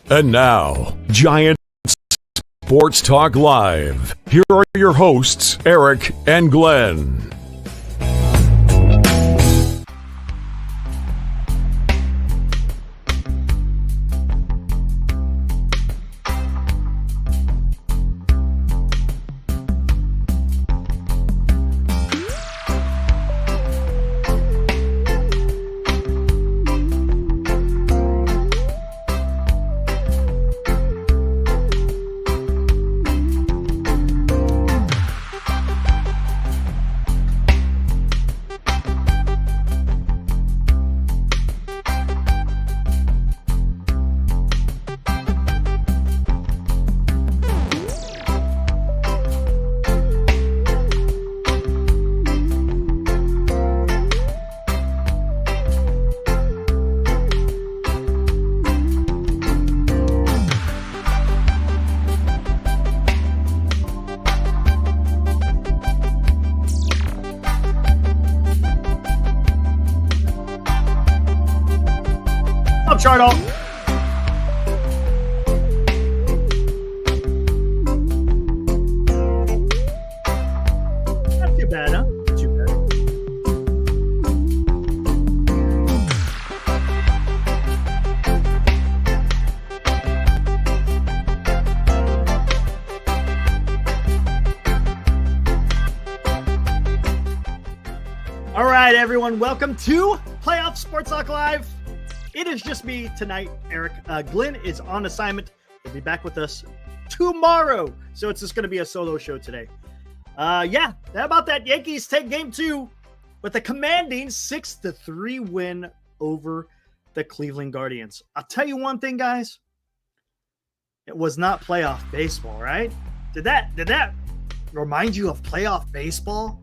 And now, Giant Sports Talk Live. Here are your hosts, Eric and Glenn. Chardo. Not too bad, huh? Not too bad. All right, everyone. Welcome to Playoff Sports Talk Live. It is just me tonight, Eric. Glenn is on assignment. He'll be back with us tomorrow. So it's just going to be a solo show today. How about that? Yankees take game 2 with a commanding 6-3 win over the Cleveland Guardians. I'll tell you one thing, guys. It was not playoff baseball, right? Did that remind you of playoff baseball?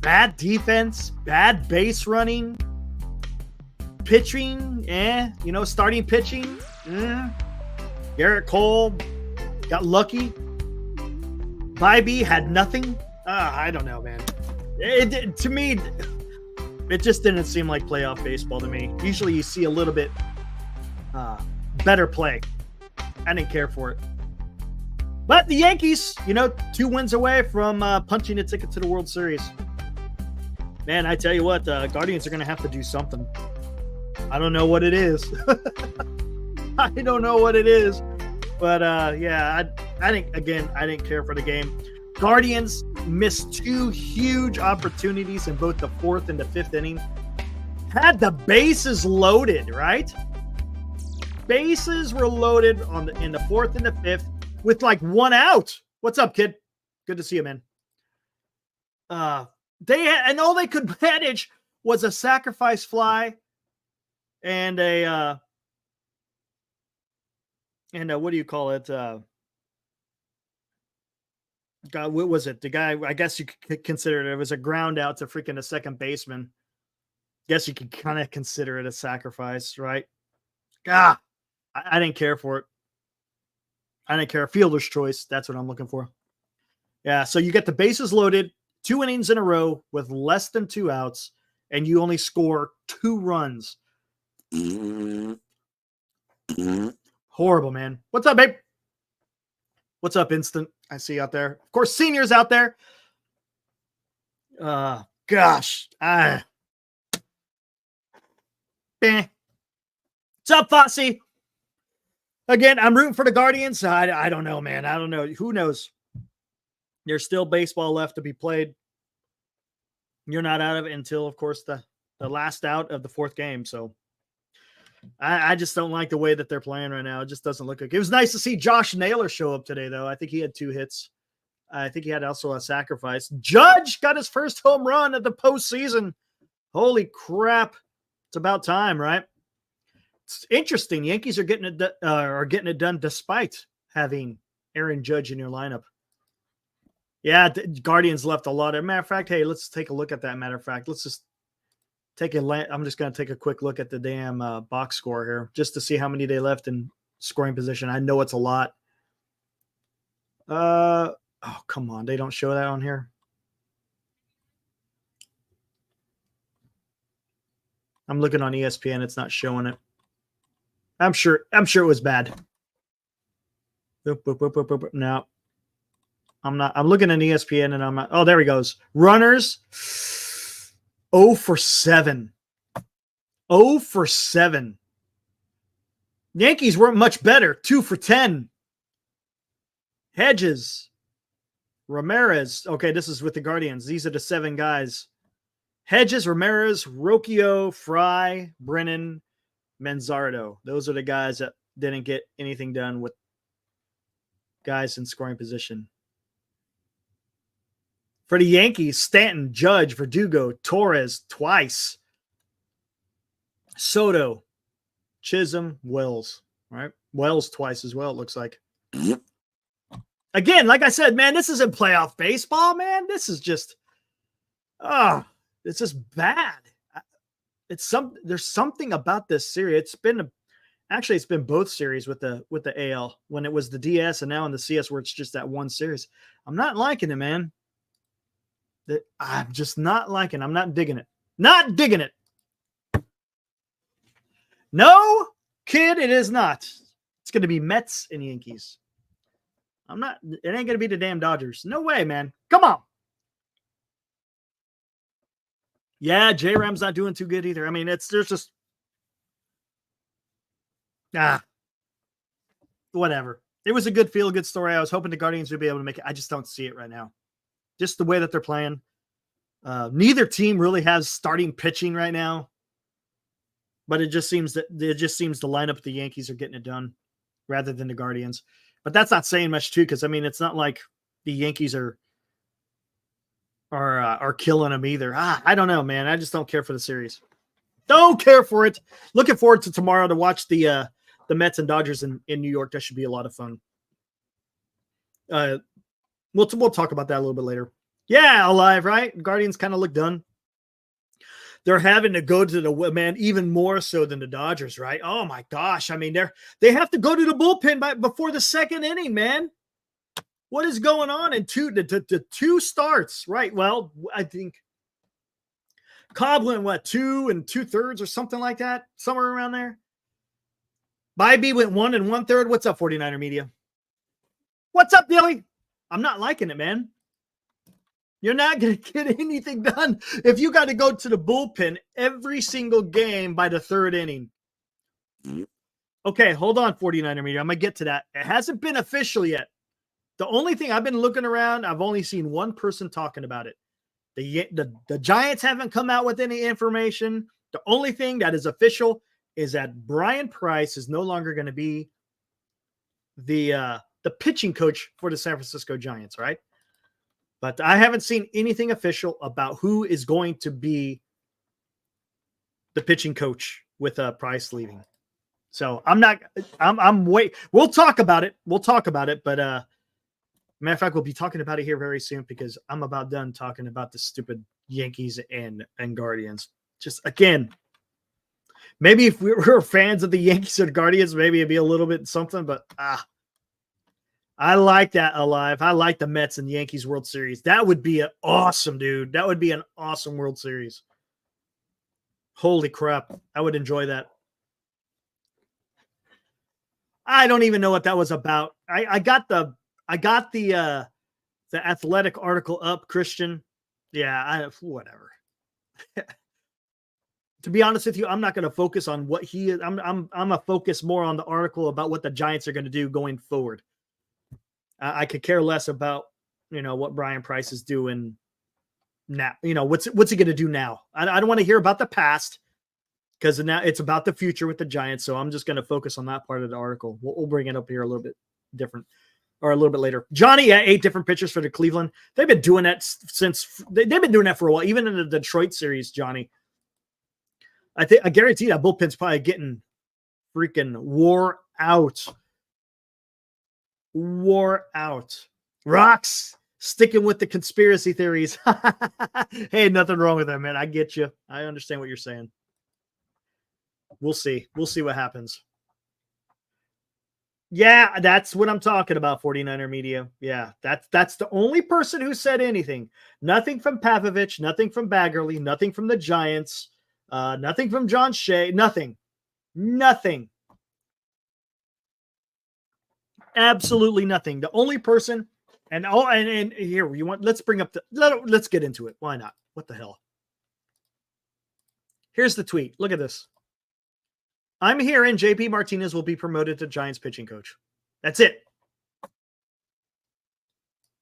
Bad defense, bad base running. Pitching, starting pitching. Garrett Cole got lucky. Bybee had nothing. I don't know, man. To me, it just didn't seem like playoff baseball to me. Usually you see a little bit better play. I didn't care for it. But the Yankees, 2 wins away from punching a ticket to the World Series. Man, I tell you what, the Guardians are going to have to do something. I don't know what it is. I don't know what it is. But, I didn't care for the game. Guardians missed 2 huge opportunities in both the 4th and the 5th inning. Had the bases loaded, right? Bases were loaded in the 4th and the 5th with like 1 out. What's up, kid? Good to see you, man. And all they could manage was a sacrifice fly and what do you call it? God, what was it? The guy, I guess you could consider it was a ground out to freaking a second baseman. Guess you could kind of consider it a sacrifice, right? I didn't care for it. I didn't care. Fielder's choice. That's what I'm looking for. Yeah, so you get the bases loaded, 2 innings in a row with less than 2 outs, and you only score 2 runs. Horrible, man. What's up, babe? What's up, Instant? I see you out there. Of course, Senior's out there. Gosh. What's up, Fossey? Again, I'm rooting for the Guardians. I don't know, man. I don't know. Who knows? There's still baseball left to be played. You're not out of it until, of course, the last out of the 4th game. So I just don't like the way that they're playing right now. It just doesn't look good. It was nice to see Josh Naylor show up today, though. I think he had 2 hits. I think he had also a sacrifice. Judge got his first home run at the postseason. Holy crap. It's about time, right? It's interesting. Yankees are getting it done despite having Aaron Judge in your lineup. Yeah, the Guardians left a lot. As a matter of fact, hey, let's take a look at that. Matter of fact, let's just I'm just going to take a quick look at the damn box score here just to see how many they left in scoring position. I know it's a lot. Oh, come on. They don't show that on here. I'm looking on ESPN. It's not showing it. I'm sure it was bad. No, I'm not. I'm looking at ESPN and I'm not. Oh, there he goes. Runners 0 for 7. 0 for 7. Yankees weren't much better. 2 for 10. Hedges. Ramirez. Okay, this is with the Guardians. These are the 7 guys. Hedges, Ramirez, Rocchio, Fry, Brennan, Manzardo. Those are the guys that didn't get anything done with guys in scoring position. For the Yankees, Stanton, Judge, Verdugo, Torres twice. Soto, Chisholm, Wells. Right? Wells twice as well, it looks like. Again, like I said, man, this isn't playoff baseball, man. This is just, it's just bad. There's something about this series. It's been both series with the AL when it was the DS and now in the CS where it's just that one series. I'm not liking it, man. I'm just not liking it. I'm not digging it. Not digging it. No, kid, it is not. It's going to be Mets and Yankees. It ain't going to be the damn Dodgers. No way, man. Come on. Yeah, J-Ram's not doing too good either. I mean, there's just whatever. It was a good feel-good story. I was hoping the Guardians would be able to make it. I just don't see it right now. Just the way that they're playing. Neither team really has starting pitching right now. But it just seems the lineup the Yankees are getting it done rather than the Guardians. But that's not saying much too, because I mean it's not like the Yankees are killing them either. I don't know, man. I just don't care for the series. Don't care for it. Looking forward to tomorrow to watch the Mets and Dodgers in New York. That should be a lot of fun. We'll talk about that a little bit later. Yeah, alive, right? Guardians kind of look done. They're having to go to the man even more so than the Dodgers, right? Oh my gosh! I mean, they have to go to the bullpen before the second inning, man. What is going on in the two starts, right? Well, I think Cobb went 2 2/3 or something like that, somewhere around there. Bybee went 1 1/3. What's up, 49er Media? What's up, Billy? I'm not liking it, man. You're not going to get anything done if you got to go to the bullpen every single game by the third inning. Okay, hold on, 49er Media. I'm going to get to that. It hasn't been official yet. The only thing I've been looking around, I've only seen one person talking about it. The Giants haven't come out with any information. The only thing that is official is that Brian Price is no longer going to be the pitching coach for the San Francisco Giants, right? But I haven't seen anything official about who is going to be the pitching coach with Price leaving. So I'm wait. We'll talk about it. But matter of fact, we'll be talking about it here very soon because I'm about done talking about the stupid Yankees and Guardians. Just again, maybe if we were fans of the Yankees or the Guardians, maybe it'd be a little bit something, but I like that alive. I like the Mets and Yankees World Series. That would be awesome, dude. That would be an awesome World Series. Holy crap. I would enjoy that. I don't even know what that was about. I got the Athletic article up, Christian. Yeah, whatever. To be honest with you, I'm not going to focus on what he is. I'm going to focus more on the article about what the Giants are going to do going forward. I could care less about, what Brian Price is doing now. What's he going to do now? I don't want to hear about the past because now it's about the future with the Giants. So I'm just going to focus on that part of the article. We'll bring it up here a little bit different or a little bit later. Johnny, 8 different pitchers for the Cleveland. They've been doing that they've been doing that for a while, even in the Detroit series, Johnny. I guarantee that bullpen's probably getting freaking wore out. Rocks sticking with the conspiracy theories. Hey, nothing wrong with that, man. I get you. I understand what you're saying. We'll see what happens. Yeah, that's what I'm talking about, 49er Media. Yeah, that's the only person who said anything. Nothing from Pavlovich, nothing from Baggerly, nothing from the Giants, nothing from John Shea, nothing. Absolutely nothing. The only person, and here you want. Let's bring up let's get into it. Why not? What the hell? Here's the tweet. Look at this. I'm hearing JP Martinez will be promoted to Giants pitching coach. That's it.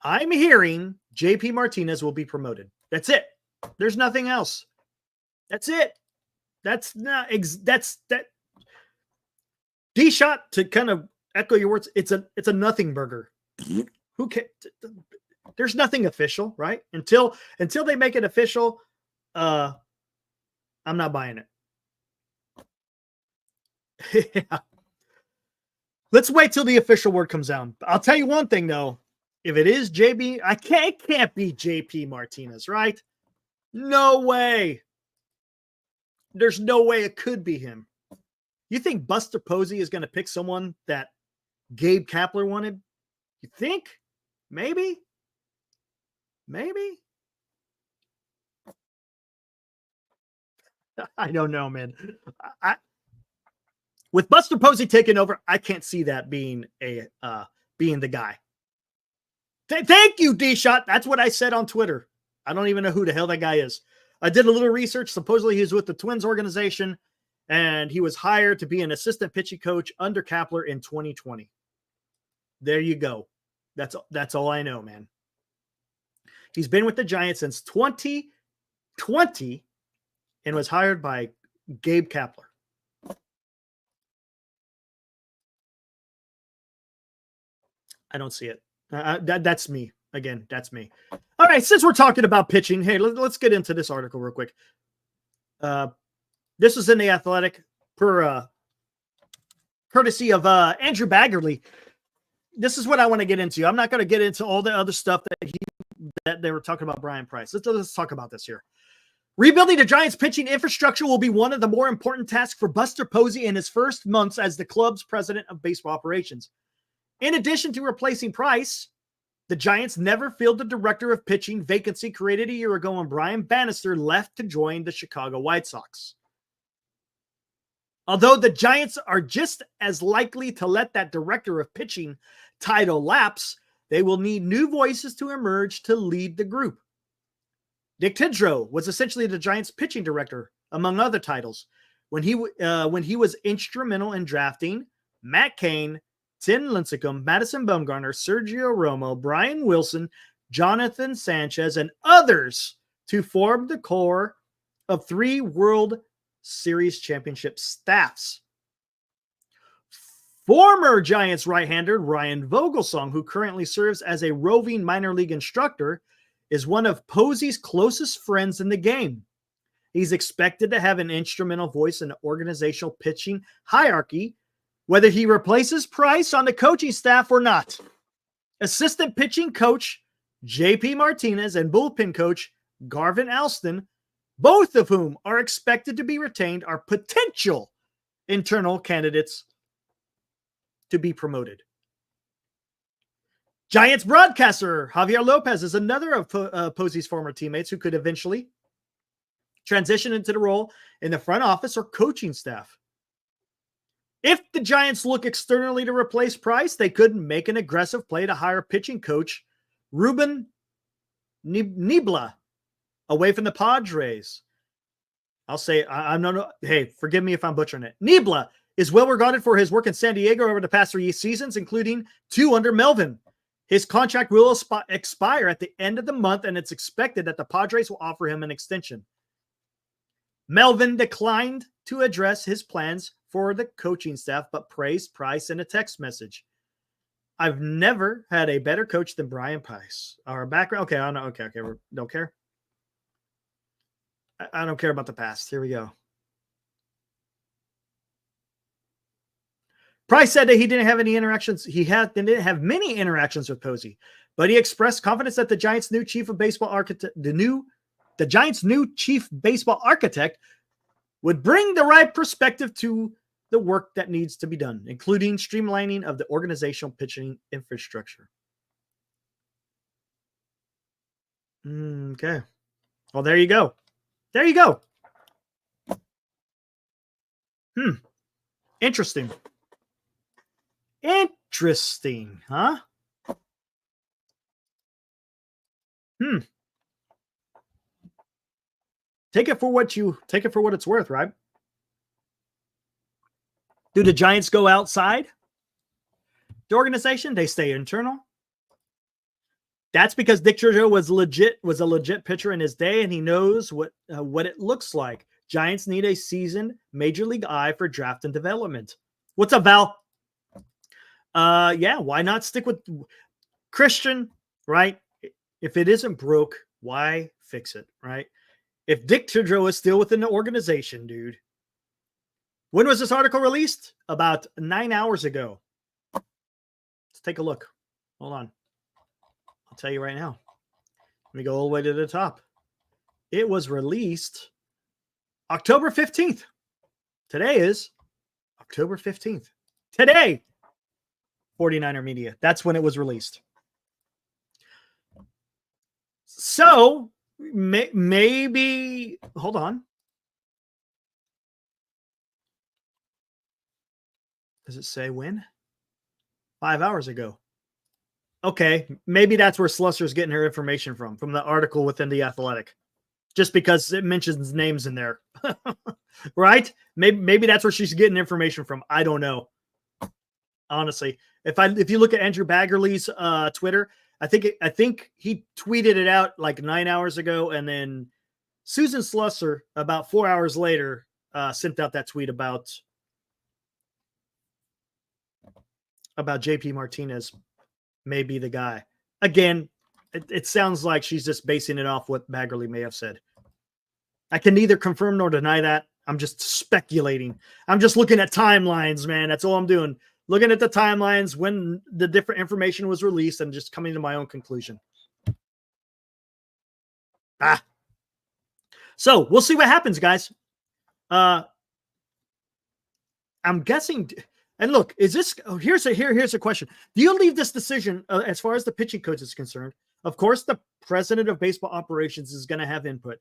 I'm hearing JP Martinez will be promoted. That's it. There's nothing else. That's it. That's not that's that. D-Shot, to kind of echo your words, it's a nothing burger. Who can? There's nothing official, right? Until they make it official, I'm not buying it. Yeah. Let's wait till the official word comes down. I'll tell you one thing though. If it is JB, it can't be JP Martinez, right? No way. There's no way it could be him. You think Buster Posey is going to pick someone that Gabe Kapler wanted? You think? Maybe? Maybe? I don't know, man. With Buster Posey taking over, I can't see that being being the guy. Thank you, D-Shot. That's what I said on Twitter. I don't even know who the hell that guy is. I did a little research. Supposedly he's with the Twins organization, and he was hired to be an assistant pitching coach under Kapler in 2020. There you go. That's all I know, man. He's been with the Giants since 2020 and was hired by Gabe Kapler. I don't see it. That's me. Again, that's me. All right, since we're talking about pitching, hey, let's get into this article real quick. This is in The Athletic per courtesy of Andrew Baggerly. This is what I want to get into. I'm not going to get into all the other stuff that they were talking about Brian Price. Let's talk about this here. Rebuilding the Giants' pitching infrastructure will be one of the more important tasks for Buster Posey in his first months as the club's president of baseball operations. In addition to replacing Price, the Giants never filled the director of pitching vacancy created a year ago when Brian Bannister left to join the Chicago White Sox. Although the Giants are just as likely to let that director of pitching title lapse, they will need new voices to emerge to lead the group. Dick Tidrow was essentially the Giants pitching director, among other titles, when he was instrumental in drafting Matt Cain, Tim Lincecum, Madison Bumgarner, Sergio Romo, Brian Wilson, Jonathan Sanchez, and others to form the core of 3 World Series championship staffs. Former Giants right-hander Ryan Vogelsong, who currently serves as a roving minor league instructor, is one of Posey's closest friends in the game. He's expected to have an instrumental voice in the organizational pitching hierarchy, whether he replaces Price on the coaching staff or not. Assistant pitching coach JP Martinez and bullpen coach Garvin Alston, both of whom are expected to be retained, are potential internal candidates to be promoted. Giants broadcaster Javier Lopez is another of Posey's former teammates who could eventually transition into the role in the front office or coaching staff. If the Giants look externally to replace Price, they could make an aggressive play to hire pitching coach Ruben Nibla away from the Padres. I'll say, I'm not, hey, forgive me if I'm butchering it. Nibla is well regarded for his work in San Diego over the past 3 seasons, including 2 under Melvin. His contract will expire at the end of the month, and it's expected that the Padres will offer him an extension. Melvin declined to address his plans for the coaching staff, but praised Price in a text message. I've never had a better coach than Brian Price. Our background. Okay, I know. Okay. We don't care. I don't care about the past. Here we go. Price said that he didn't have any interactions. Didn't have many interactions with Posey, but he expressed confidence that the Giants' new chief of baseball architect, the Giants' new chief baseball architect, would bring the right perspective to the work that needs to be done, including streamlining of the organizational pitching infrastructure. Okay. Well, there you go. There you go. Interesting. Interesting, huh? Take it for what it's worth, right? Do the Giants go outside the organization? They stay internal. That's because Dick Giorgio was a legit pitcher in his day, and he knows what it looks like. Giants need a seasoned major league eye for draft and development. What's up, Val? Yeah, why not stick with Christian, right? If it isn't broke, why fix it, right? If Dick Giorgio is still within the organization, dude. When was this article released? About 9 hours ago. Let's take a look. Hold on. I'll tell you right now. Let me go all the way to the top. It was released October 15th. Today is October 15th. Today, 49er Media. That's when it was released. So, maybe, hold on. Does it say when? 5 hours ago. Okay, maybe that's where Slusser's getting her information from the article within The Athletic. Just because it mentions names in there. Right? Maybe that's where she's getting information from. I don't know. Honestly. If you look at Andrew Baggerly's Twitter, I think he tweeted it out like 9 hours ago, and then Susan Slusser about 4 hours later sent out that tweet about JP Martinez may be the guy. Again, it sounds like she's just basing it off what Baggerly may have said. I can neither confirm nor deny that. I'm just speculating. I'm just looking at timelines, man. That's all I'm doing. Looking at the timelines when the different information was released and just coming to my own conclusion. So we'll see what happens, guys. I'm guessing. And look, is this? Here's a question. Do you leave this decision as far as the pitching coach is concerned? Of course, the president of baseball operations is going to have input.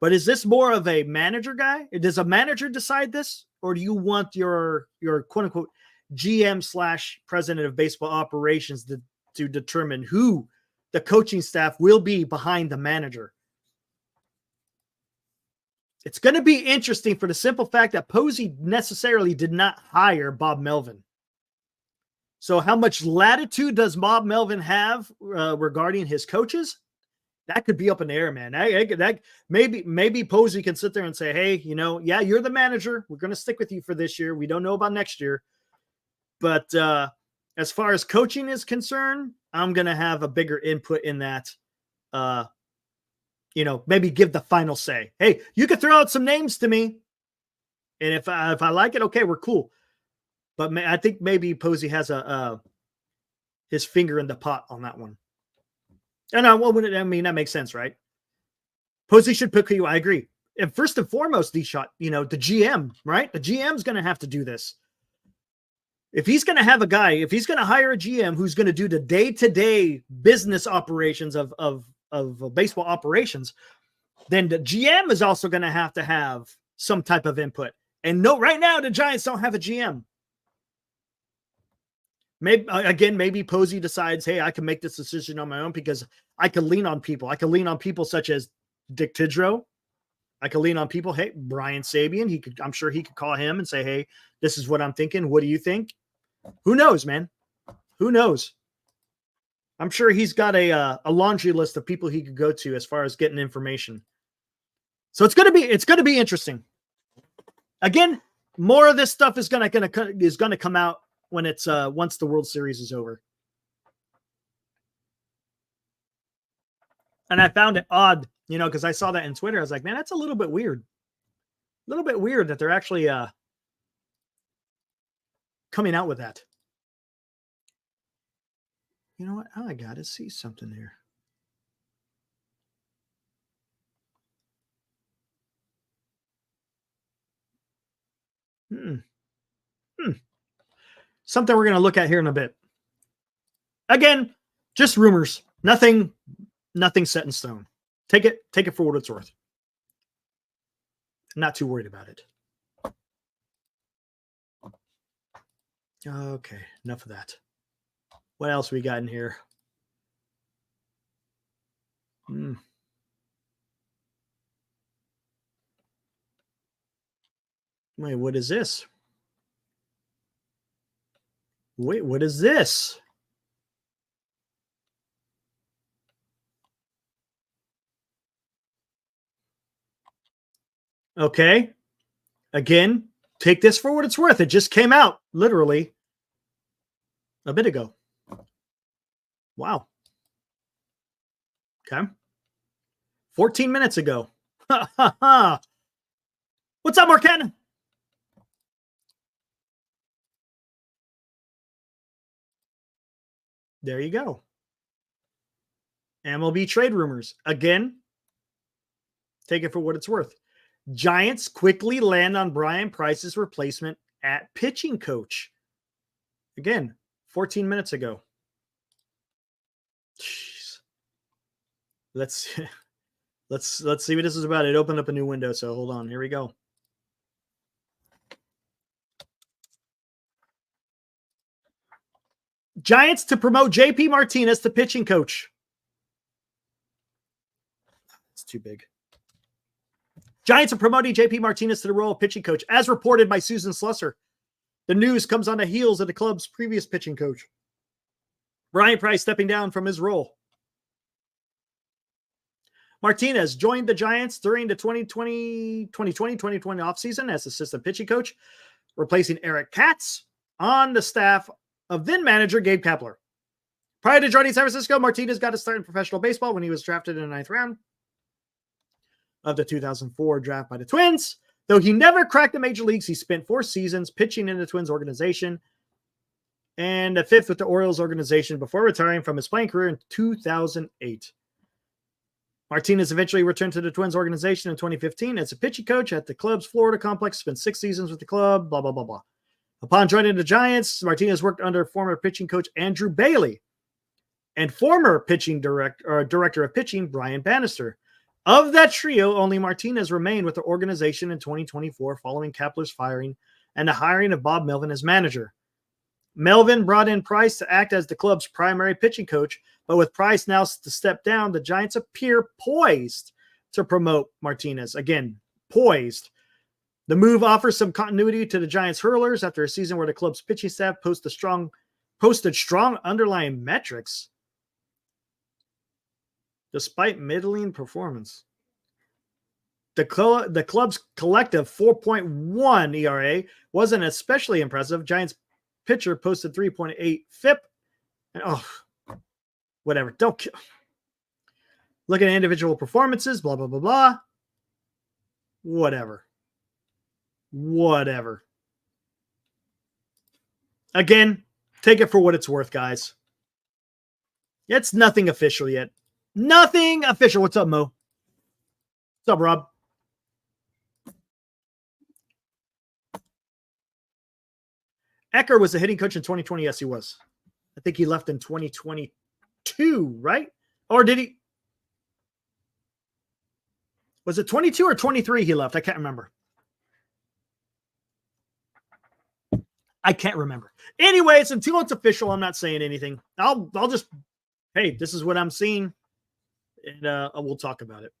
But is this more of a manager guy? Does a manager decide this, or do you want your quote unquote GM / president of baseball operations to determine who the coaching staff will be behind the manager? It's going to be interesting for the simple fact that Posey necessarily did not hire Bob Melvin. So how much latitude does Bob Melvin have regarding his coaches? That could be up in the air, man. That maybe Posey can sit there and say, hey, yeah, you're the manager. We're going to stick with you for this year. We don't know about next year. But as far as coaching is concerned, I'm going to have a bigger input in that. Maybe give the final say. Hey, you could throw out some names to me. And if I like it, okay, we're cool. But I think maybe Posey has his finger in the pot on that one. And that makes sense, right? Posey should pick you. I agree. And first and foremost, D-Shot, the GM, right? The GM's going to have to do this. If he's going to have if he's going to hire a GM who's going to do the day-to-day business operations of baseball operations, then the GM is also going to have some type of input. And no, right now the Giants don't have a GM. Maybe Posey decides, hey, I can make this decision on my own because I can lean on people. I can lean on people such as Dick Tidrow. I can lean on people. Hey, Brian Sabian. I'm sure he could call him and say, hey, this is what I'm thinking. What do you think? Who knows, man? Who knows? I'm sure he's got a laundry list of people he could go to as far as getting information. So it's going to be interesting. Again, more of this stuff is going to come out when it's once the World Series is over. And I found it odd, because I saw that in Twitter. I was like, man, that's a little bit weird. A little bit weird that they're actually coming out with that. You know what? Oh, I got to see something here. Something we're going to look at here in a bit. Again, just rumors. Nothing set in stone. Take it for what it's worth. I'm not too worried about it. Okay, enough of that. What else we got in here? Wait, what is this? Wait, what is this? Okay. Again, take this for what it's worth. It just came out literally a bit ago. Wow. Okay. 14 minutes ago. What's up, Marquette? There you go. MLB trade rumors. Again, take it for what it's worth. Giants quickly land on Brian Price's replacement at pitching coach. Again, 14 minutes ago. Jeez. Let's see what this is about. It opened up a new window, so hold on. Here we go. Giants to promote JP Martinez to pitching coach. It's too big. Giants are promoting JP Martinez to the role of pitching coach, as reported by Susan Slusser. The news comes on the heels of the club's previous pitching coach, Brian Price, stepping down from his role. Martinez joined the Giants during the 2020 offseason as assistant pitching coach, replacing Eric Katz on the staff of then manager Gabe Kapler. Prior to joining San Francisco, Martinez got a start in professional baseball when he was drafted in the 9th round of the 2004 draft by the Twins. Though he never cracked the major leagues, he spent 4 seasons pitching in the Twins organization and a 5th with the Orioles organization before retiring from his playing career in 2008. Martinez eventually returned to the Twins organization in 2015 as a pitching coach at the club's Florida complex, spent 6 seasons with the club, blah, blah, blah, blah. Upon joining the Giants, Martinez worked under former pitching coach Andrew Bailey and former pitching director of pitching Brian Bannister. Of that trio, only Martinez remained with the organization in 2024 following Kapler's firing and the hiring of Bob Melvin as manager. Melvin brought in Price to act as the club's primary pitching coach, but with Price now to step down, the Giants appear poised to promote Martinez. Again, poised. The move offers some continuity to the Giants hurlers after a season where the club's pitching staff posted strong underlying metrics despite middling performance. The club's collective 4.1 ERA wasn't especially impressive. Giants pitcher posted 3.8 FIP. And whatever. Don't look at individual performances, blah, blah, blah, blah. Whatever. Again, take it for what it's worth, guys. It's nothing official yet. Nothing official. What's up, Mo? What's up, Rob? Ecker was the hitting coach in 2020. Yes, he was. I think he left in 2022, right? Or did he? Was it 22 or 23 he left? I can't remember. Anyways, until it's official, I'm not saying anything. I'll just, hey, this is what I'm seeing, and we'll talk about it.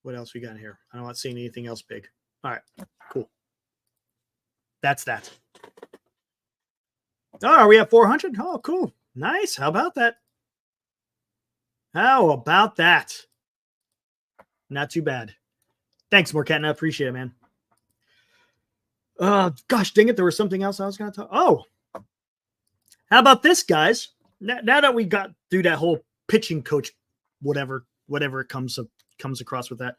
What else we got in here? I'm not seeing anything else big. All right, cool. That's that. Oh, are we at 400? Oh, cool. Nice. How about that? Not too bad. Thanks, Morcat. I appreciate it, man. Gosh, dang it. There was something else I was going to talk. Oh, how about this, guys? Now that we got through that whole pitching coach, whatever it comes across with that.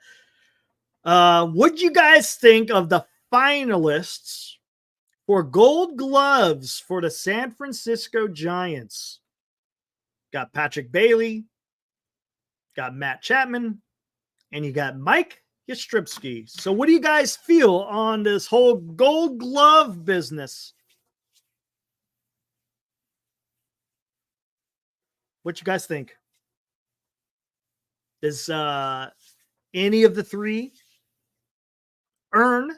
What'd you guys think of the finalists for Gold Gloves for the San Francisco Giants? Got Patrick Bailey, got Matt Chapman, and you got Mike Yastrzemski. So what do you guys feel on this whole Gold Glove business? What you guys think? Does any of the three earn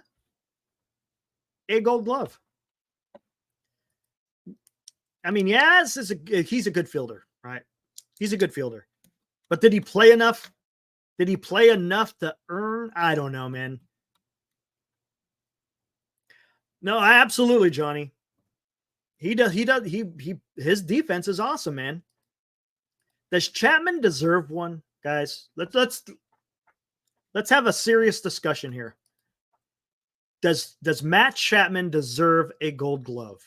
a Gold Glove. I mean, yes, he's a good fielder, right? He's a good fielder. But did he play enough? Did he play enough to earn? I don't know, man. No, absolutely, Johnny. His defense is awesome, man. Does Chapman deserve one, guys? Let's have a serious discussion here. Does Matt Chapman deserve a Gold Glove?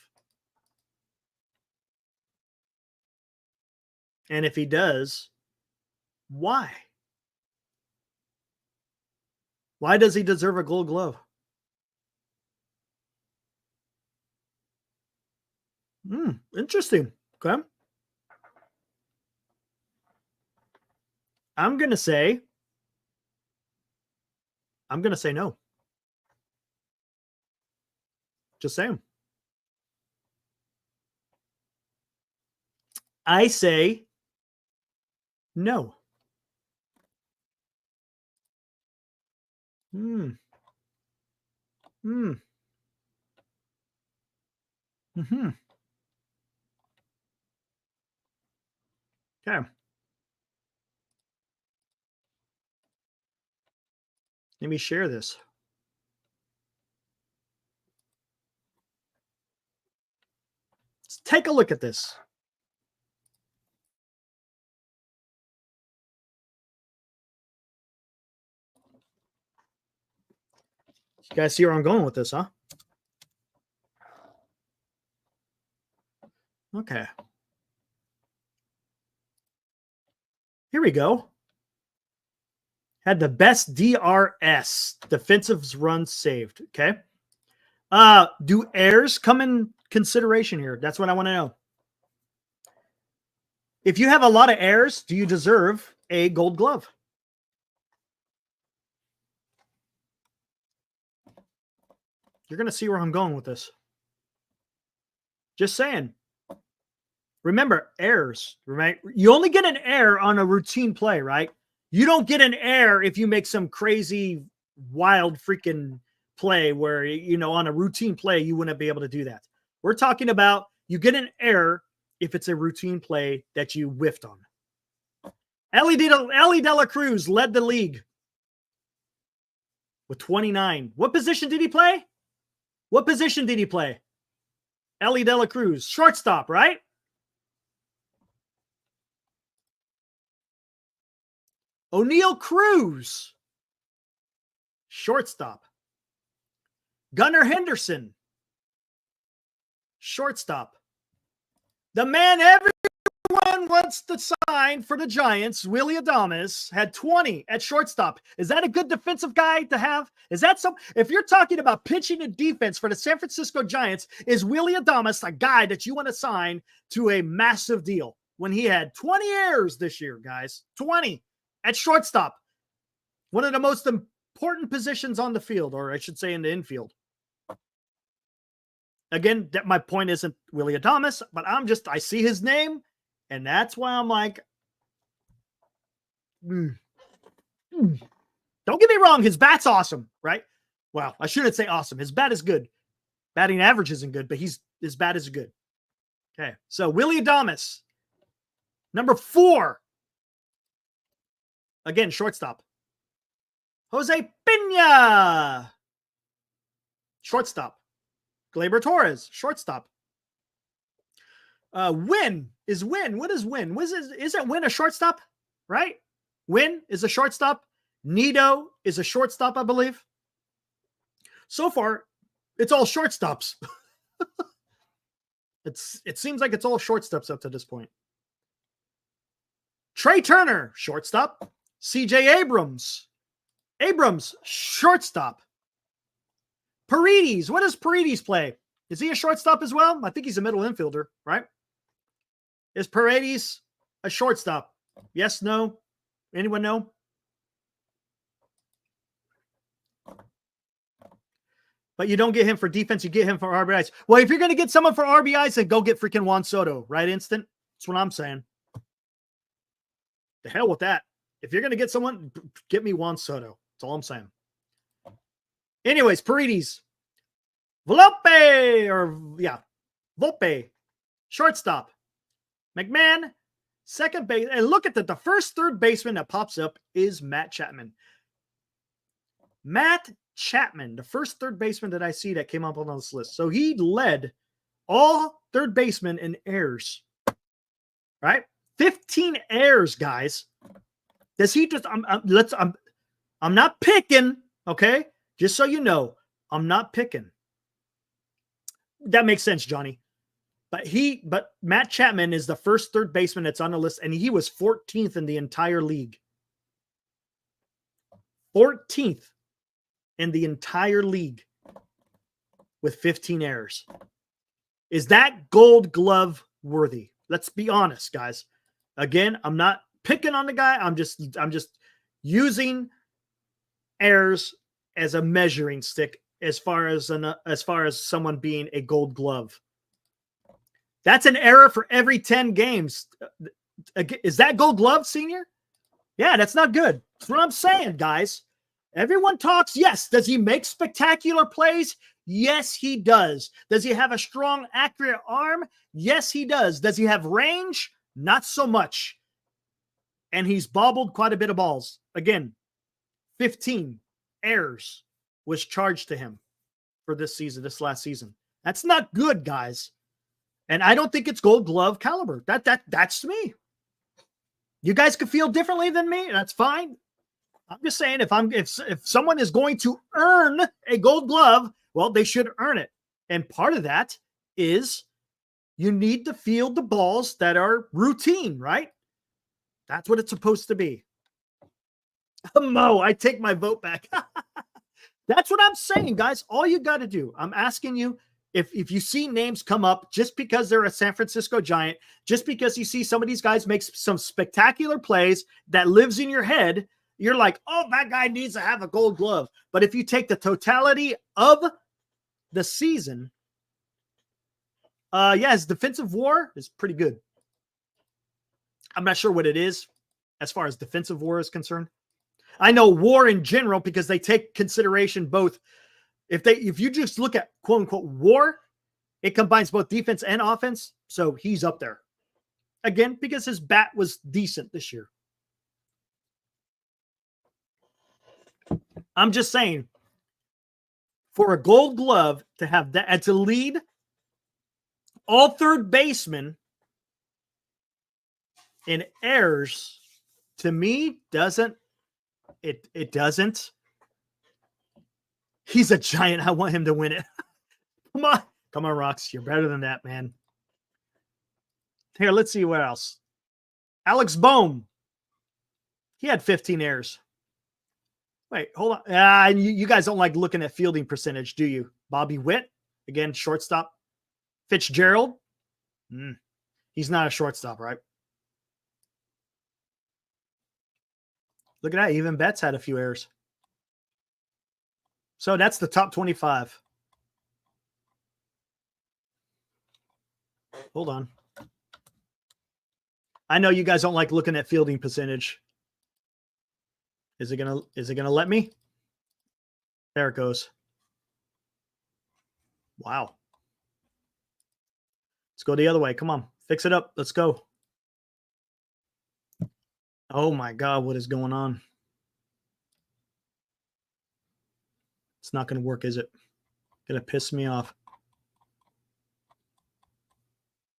And if he does, why? Why does he deserve a Gold Glove? Interesting. Okay. I'm going to say no. Just saying. I say no. Okay. Let me share this. Let's take a look at this. You guys see where I'm going with this, huh? Okay. Here we go. Had the best DRS, defensive runs saved. Okay. Do errors come in consideration here? That's what I want to know. If you have a lot of errors, do you deserve a Gold Glove? You're going to see where I'm going with this. Just saying. Remember, errors, right? You only get an error on a routine play, right? You don't get an error if you make some crazy, wild freaking play where, on a routine play, you wouldn't be able to do that. We're talking about you get an error if it's a routine play that you whiffed on. Ellie De La Cruz led the league with 29. What position did he play? Ellie De La Cruz, shortstop, right? O'Neal Cruz, shortstop. Gunnar Henderson, shortstop. The man everyone wants to sign for the Giants, Willy Adames, had 20 at shortstop. Is that a good defensive guy to have? Is that if you're talking about pitching and defense for the San Francisco Giants, is Willy Adames a guy that you want to sign to a massive deal when he had 20 errors this year, guys? 20 at shortstop. One of the most important positions on the field, or I should say in the infield. Again, that my point isn't Willy Adames, but I see his name, and that's why I'm like, Don't get me wrong, his bat's awesome, right? Well, I shouldn't say awesome. His bat is good. Batting average isn't good, but his bat is good. Okay, so Willy Adames, number 4. Again, shortstop. Jose Pena, shortstop. Gleyber Torres, shortstop. Win. What is Win? Isn't Win a shortstop? Right? Win is a shortstop. Nido is a shortstop, I believe. So far, it's all shortstops. It seems like it's all shortstops up to this point. Trey Turner, shortstop. CJ Abrams, shortstop. Paredes, what does Paredes play? Is he a shortstop as well? I think he's a middle infielder, right? Is Paredes a shortstop? Yes, no? Anyone know? But you don't get him for defense, you get him for RBIs. Well, if you're going to get someone for RBIs, then go get freaking Juan Soto, right, Instant? That's what I'm saying. The hell with that. If you're going to get someone, get me Juan Soto. That's all I'm saying. Anyways, Paredes, Volpe, shortstop. McMahon, second base. And look at the first third baseman that pops up is Matt Chapman. Matt Chapman, the first third baseman that I see that came up on this list. So he led all third basemen in errors, right? 15 errors, guys. Does he just, I'm not picking, okay? Just so you know, I'm not picking. That makes sense, Johnny. But Matt Chapman is the first third baseman that's on the list, and he was 14th in the entire league. 14th in the entire league with 15 errors. Is that Gold Glove worthy? Let's be honest, guys. Again, I'm not picking on the guy. I'm just using errors as a measuring stick as far as someone being a Gold Glove. That's an error for every 10 games. Is that Gold Glove, senior? Yeah, that's not good. That's what I'm saying, guys. Everyone talks. Yes. Does he make spectacular plays? Yes, he does. Does he have a strong, accurate arm? Yes, he does. Does he have range? Not so much. And he's bobbled quite a bit of balls. Again, 15 errors was charged to him for this last season. That's not good, guys. And I don't think it's Gold Glove caliber. That's me. You guys could feel differently than me. That's fine. I'm just saying if someone is going to earn a Gold Glove, well, they should earn it. And part of that is you need to field the balls that are routine, right? That's what it's supposed to be. Mo, I take my vote back. That's what I'm saying, guys. All you got to do, I'm asking you, if you see names come up just because they're a San Francisco Giant, just because you see some of these guys make some spectacular plays that lives in your head, you're like, oh, that guy needs to have a Gold Glove. But if you take the totality of the season, his defensive WAR is pretty good. I'm not sure what it is as far as defensive WAR is concerned. I know WAR in general because they take consideration both. If you just look at quote unquote WAR, it combines both defense and offense. So he's up there again because his bat was decent this year. I'm just saying, for a Gold Glove to have that and to lead all third basemen in errors, to me, doesn't. He's a Giant. I want him to win it. Come on, Rox. You're better than that, man. Here, let's see what else. Alex Bohm. He had 15 errors. Wait, hold on. You guys don't like looking at fielding percentage, do you? Bobby Witt, again, shortstop. Fitzgerald. He's not a shortstop, right? Look at that. Even Betts had a few errors. So that's the top 25. Hold on. I know you guys don't like looking at fielding percentage. Is it gonna let me? There it goes. Wow. Let's go the other way. Come on. Fix it up. Let's go. Oh my God, what is going on? It's not going to work, is it? Going to piss me off.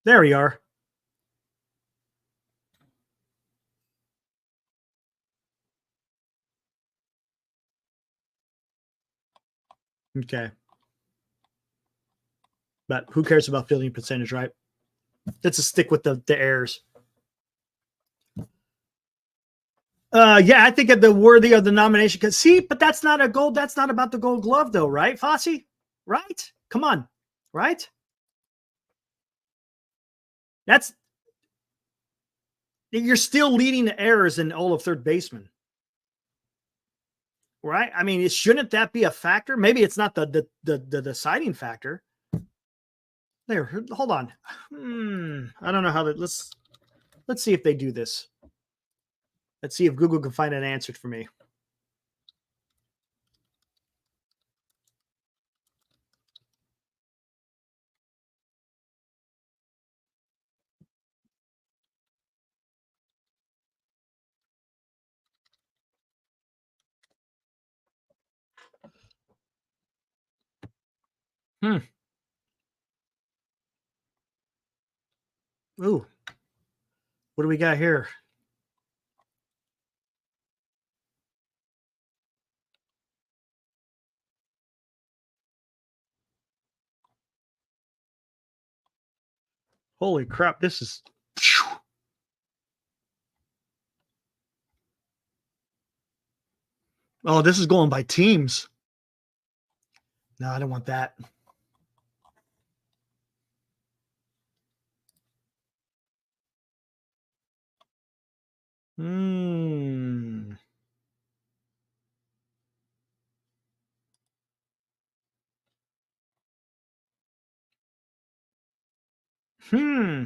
There we are. Okay. But who cares about fielding percentage, right? Let's just stick with the errors. Yeah, I think the worthy of the nomination. Because but that's not a gold. That's not about the Gold Glove, though, right, Fosse? Right? Come on, right? You're still leading the errors in all of third baseman, right? I mean, shouldn't that be a factor? Maybe it's not the deciding factor. There, hold on. I don't know how that. Let's see if they do this. Let's see if Google can find an answer for me. Hmm. Ooh. What do we got here? Holy crap, this is... Oh, this is going by teams. No, I don't want that. Hmm. Hmm.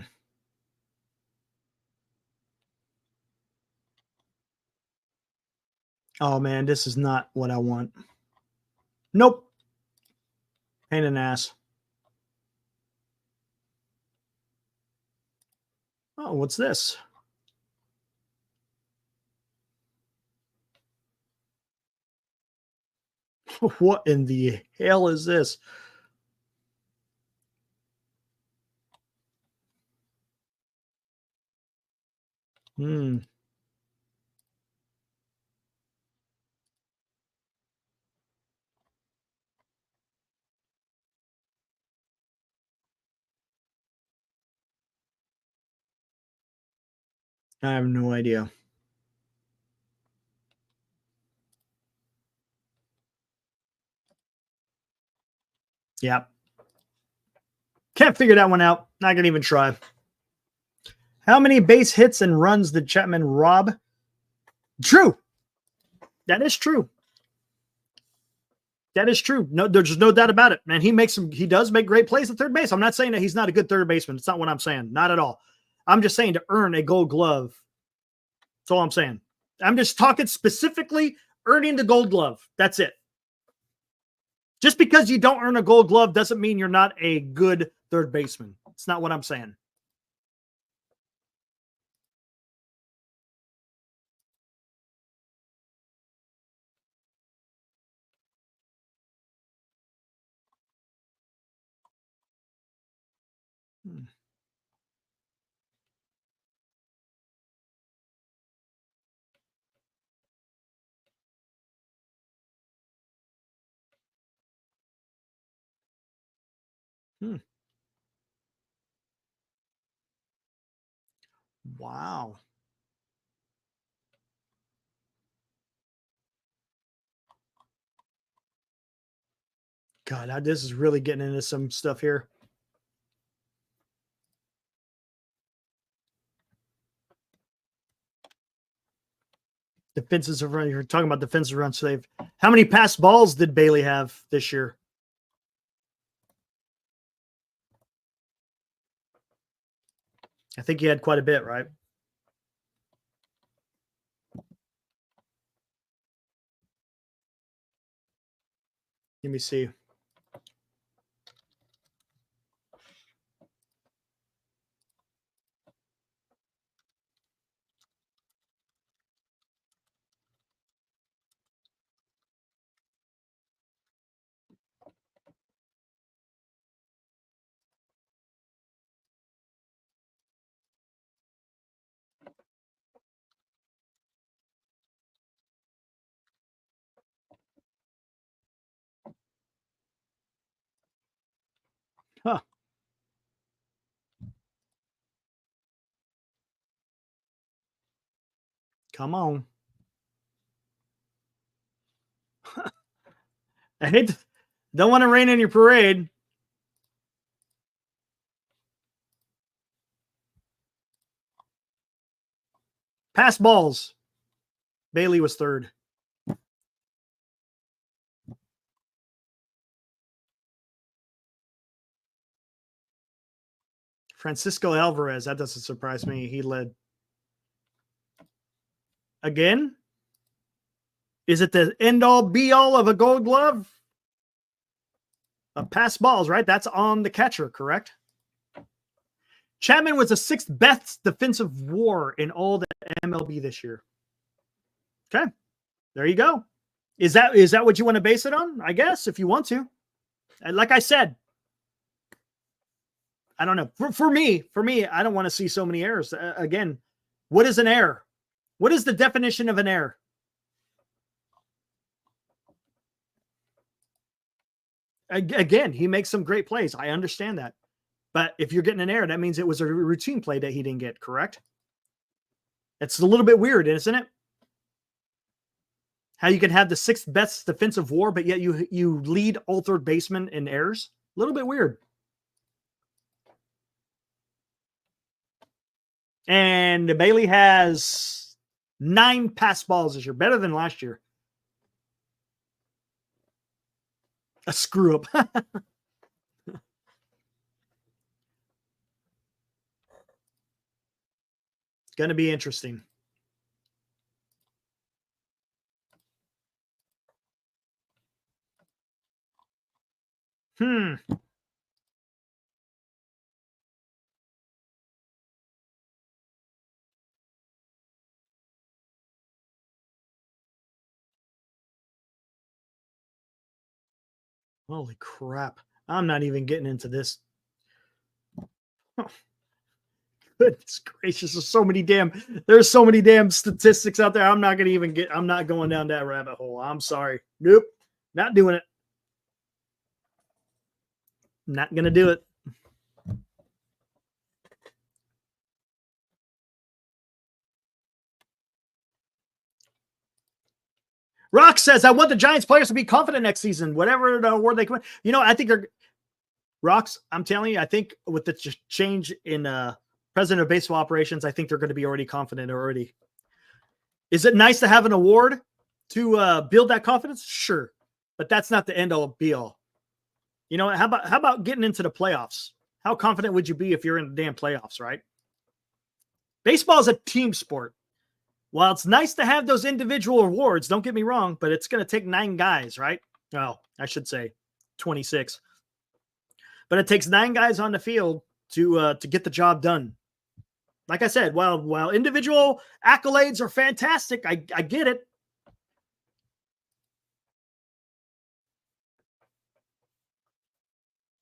Oh, man, this is not what I want. Nope. Pain in the ass. Oh, what's this? What in the hell is this? Hmm. I have no idea. Yep. Can't figure that one out. Not gonna even try. How many base hits and runs did Chapman rob? True. That is true. That is true. No, there's no doubt about it. Man, he does make great plays at third base. I'm not saying that he's not a good third baseman. It's not what I'm saying. Not at all. I'm just saying to earn a gold glove. That's all I'm saying. I'm just talking specifically earning the gold glove. That's it. Just because you don't earn a gold glove doesn't mean you're not a good third baseman. It's not what I'm saying. Hmm. Hmm. Wow. God, this is really getting into some stuff here. Defensive run. You're talking about defensive run save. How many pass balls did Bailey have this year? I think he had quite a bit, right? Let me see. Huh. Come on. I hate to, don't want to rain on your parade. Pass balls. Bailey was third. Francisco Alvarez. That doesn't surprise me. He led. Again? Is it the end all be all of a gold glove? Pass balls, right? That's on the catcher, correct? Chapman was the sixth best defensive WAR in all the MLB this year. Okay. There you go. Is that what you want to base it on? I guess if you want to. And like I said, I don't know. For me, I don't want to see so many errors. Again, what is an error? What is the definition of an error? Again, he makes some great plays. I understand that. But if you're getting an error, that means it was a routine play that he didn't get, correct? It's a little bit weird, isn't it? How you can have the 6th best defensive WAR, but yet you lead all third basemen in errors. A little bit weird. And Bailey has 9 pass balls this year, better than last year. A screw up. It's going to be interesting. Holy crap. I'm not even getting into this. Oh, goodness gracious. There's so many damn statistics out there. I'm not going down that rabbit hole. I'm sorry. Nope. Not doing it. Not going to do it. Rock says, I want the Giants players to be confident next season, whatever the award they come in. I think Rocks, I'm telling you, I think with the change in president of baseball operations, I think they're going to be already confident already. Is it nice to have an award to build that confidence? Sure. But that's not the end all be all. How about getting into the playoffs? How confident would you be if you're in the damn playoffs, right? Baseball is a team sport. While it's nice to have those individual awards, don't get me wrong, but it's going to take 9 guys, right? Well, I should say 26. But it takes 9 guys on the field to get the job done. Like I said, while individual accolades are fantastic, I get it.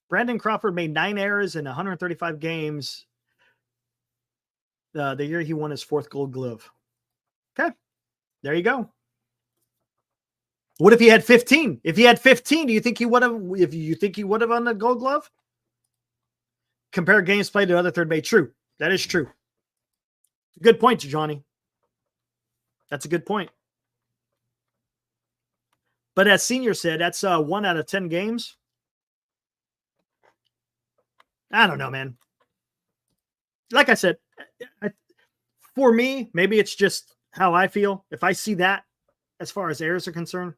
Brandon Crawford made 9 errors in 135 games the year he won his 4th Gold Glove. Okay, there you go. What if he had 15? If he had 15, do you think he would have? If you think he would have won the Gold Glove? Compare games played to other third base. True, that is true. Good point, Johnny. That's a good point. But as Senior said, that's 1 out of 10 games. I don't know, man. Like I said, for me, maybe it's just how I feel. If I see that as far as errors are concerned,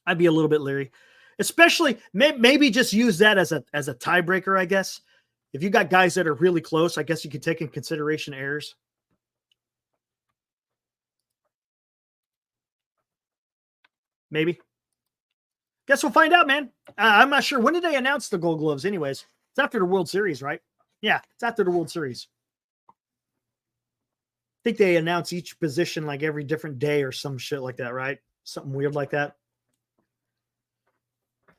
I'd be a little bit leery. Especially, maybe just use that as a tiebreaker, I guess. If you got guys that are really close, I guess you could take in consideration errors. Maybe. Guess we'll find out, man. I'm not sure. When did they announce the Gold Gloves anyways? It's after the World Series, right? Yeah, it's after the World Series. I think they announce each position like every different day or some shit like that, right? Something weird like that.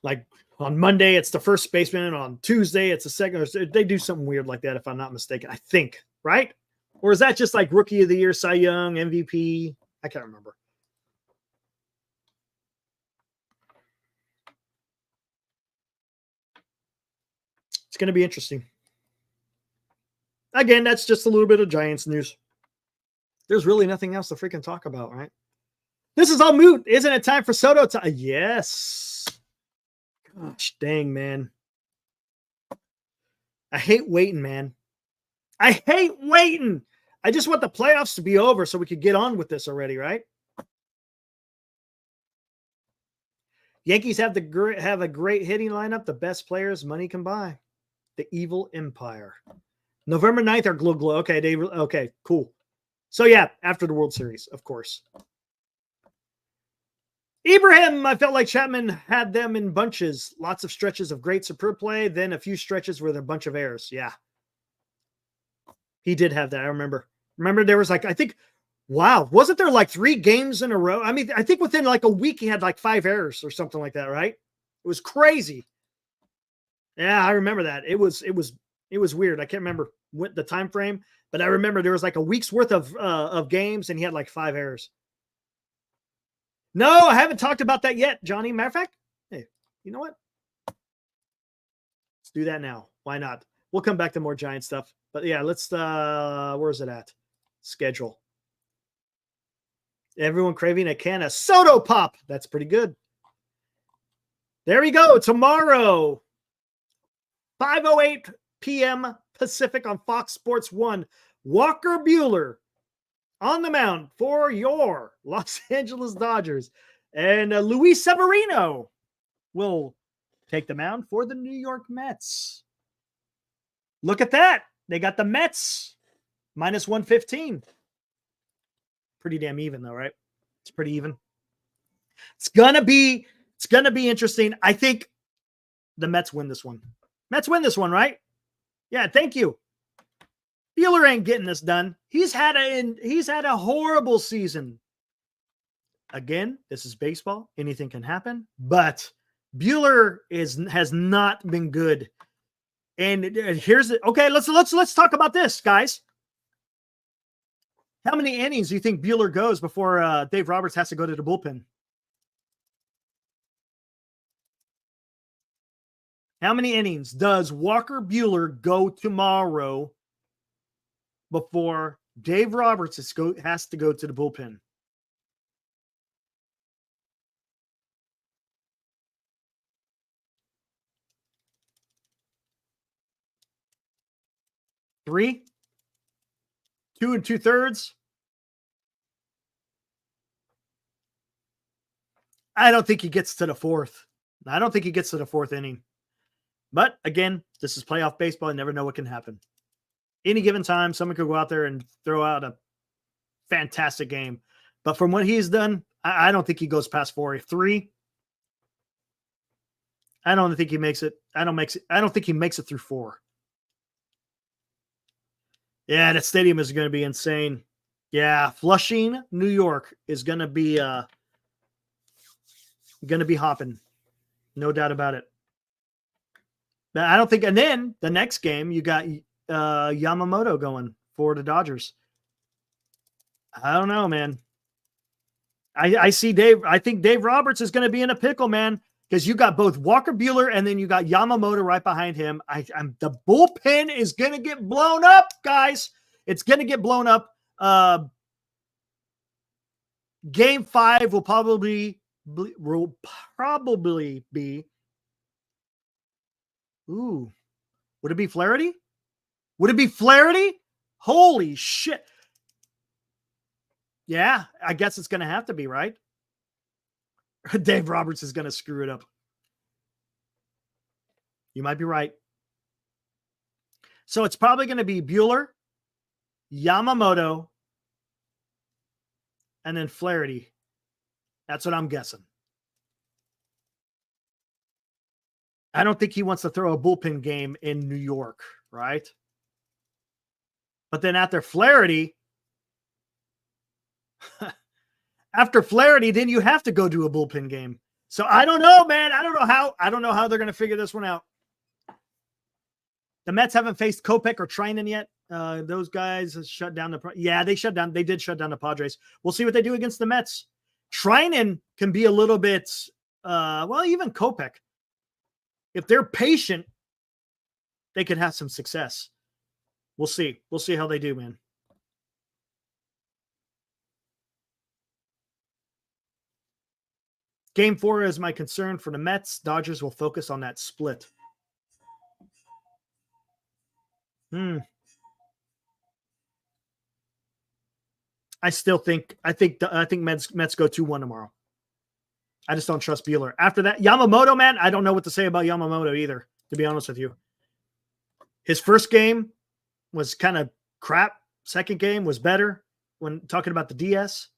Like on Monday, it's the first baseman. And on Tuesday, it's the second. They do something weird like that, if I'm not mistaken. I think, right? Or is that just like Rookie of the Year, Cy Young, MVP? I can't remember. It's going to be interesting. Again, that's just a little bit of Giants news. There's really nothing else to freaking talk about, right? This is all moot. Isn't it time for Soto time? Yes. Gosh dang, man. I hate waiting, man. I hate waiting. I just want the playoffs to be over so we could get on with this already, right? Yankees have a great hitting lineup. The best players money can buy. The Evil Empire. November 9th are glow. Okay, okay, cool. So yeah, after the World Series, of course. Ibrahim, I felt like Chapman had them in bunches. Lots of stretches of great superb play, then a few stretches with a bunch of errors. Yeah. He did have that. I remember. Remember there was like, I think, wow, wasn't there like 3 games in a row? I mean, I think within like a week he had like 5 errors or something like that, right? It was crazy. Yeah, I remember that. It was weird. I can't remember what the time frame, but I remember there was like a week's worth of games, and he had like 5 errors. No, I haven't talked about that yet, Johnny. Matter of fact, hey, you know what? Let's do that now. Why not? We'll come back to more Giant stuff. But yeah, let's where's it at? Schedule. Everyone craving a can of Soda Pop. That's pretty good. There we go. Tomorrow, 5:08 p.m. Pacific on Fox Sports 1. Walker Buehler on the mound for your Los Angeles Dodgers. And Luis Severino will take the mound for the New York Mets. Look at that. They got the Mets minus 115. Pretty damn even though, right? It's pretty even. It's gonna be interesting. I think the Mets win this one. Mets win this one, right? Yeah, thank you. Buehler ain't getting this done. He's had a horrible season. Again, this is baseball. Anything can happen. But Buehler has not been good. And here's it. Okay, let's talk about this, guys. How many innings do you think Buehler goes before Dave Roberts has to go to the bullpen? How many innings does Walker Buehler go tomorrow before Dave Roberts has to go to the bullpen? Three? 2 2/3? I don't think he gets to the fourth. I don't think he gets to the fourth inning. But again, this is playoff baseball. You never know what can happen. Any given time, someone could go out there and throw out a fantastic game. But from what he's done, I don't think he goes past 4. 3. I don't think he makes it. I don't think he makes it through 4. Yeah, that stadium is going to be insane. Yeah, Flushing, New York is going to be hopping. No doubt about it. But I don't think, and then the next game, you got Yamamoto going for the Dodgers. I don't know, man. I see Dave. I think Dave Roberts is going to be in a pickle, man, because you got both Walker Buehler and then you got Yamamoto right behind him. The bullpen is going to get blown up, guys. It's going to get blown up. Game 5 will probably be. Ooh, would it be Flaherty? Would it be Flaherty? Holy shit. Yeah, I guess it's going to have to be, right? Dave Roberts is going to screw it up. You might be right. So it's probably going to be Buehler, Yamamoto, and then Flaherty. That's what I'm guessing. I don't think he wants to throw a bullpen game in New York, right? But then after Flaherty, then you have to go do a bullpen game. So I don't know, man. I don't know how they're going to figure this one out. The Mets haven't faced Kopech or Treinen yet. Those guys shut down they did shut down the Padres. We'll see what they do against the Mets. Treinen can be a little bit, even Kopech. If they're patient, they could have some success. We'll see. We'll see how they do, man. Game 4 is my concern for the Mets. Dodgers will focus on that split. I think Mets go 2-1 tomorrow. I just don't trust Buehler. After that, Yamamoto, man, I don't know what to say about Yamamoto either, to be honest with you. His first game was kind of crap. Second game was better when talking about the DS.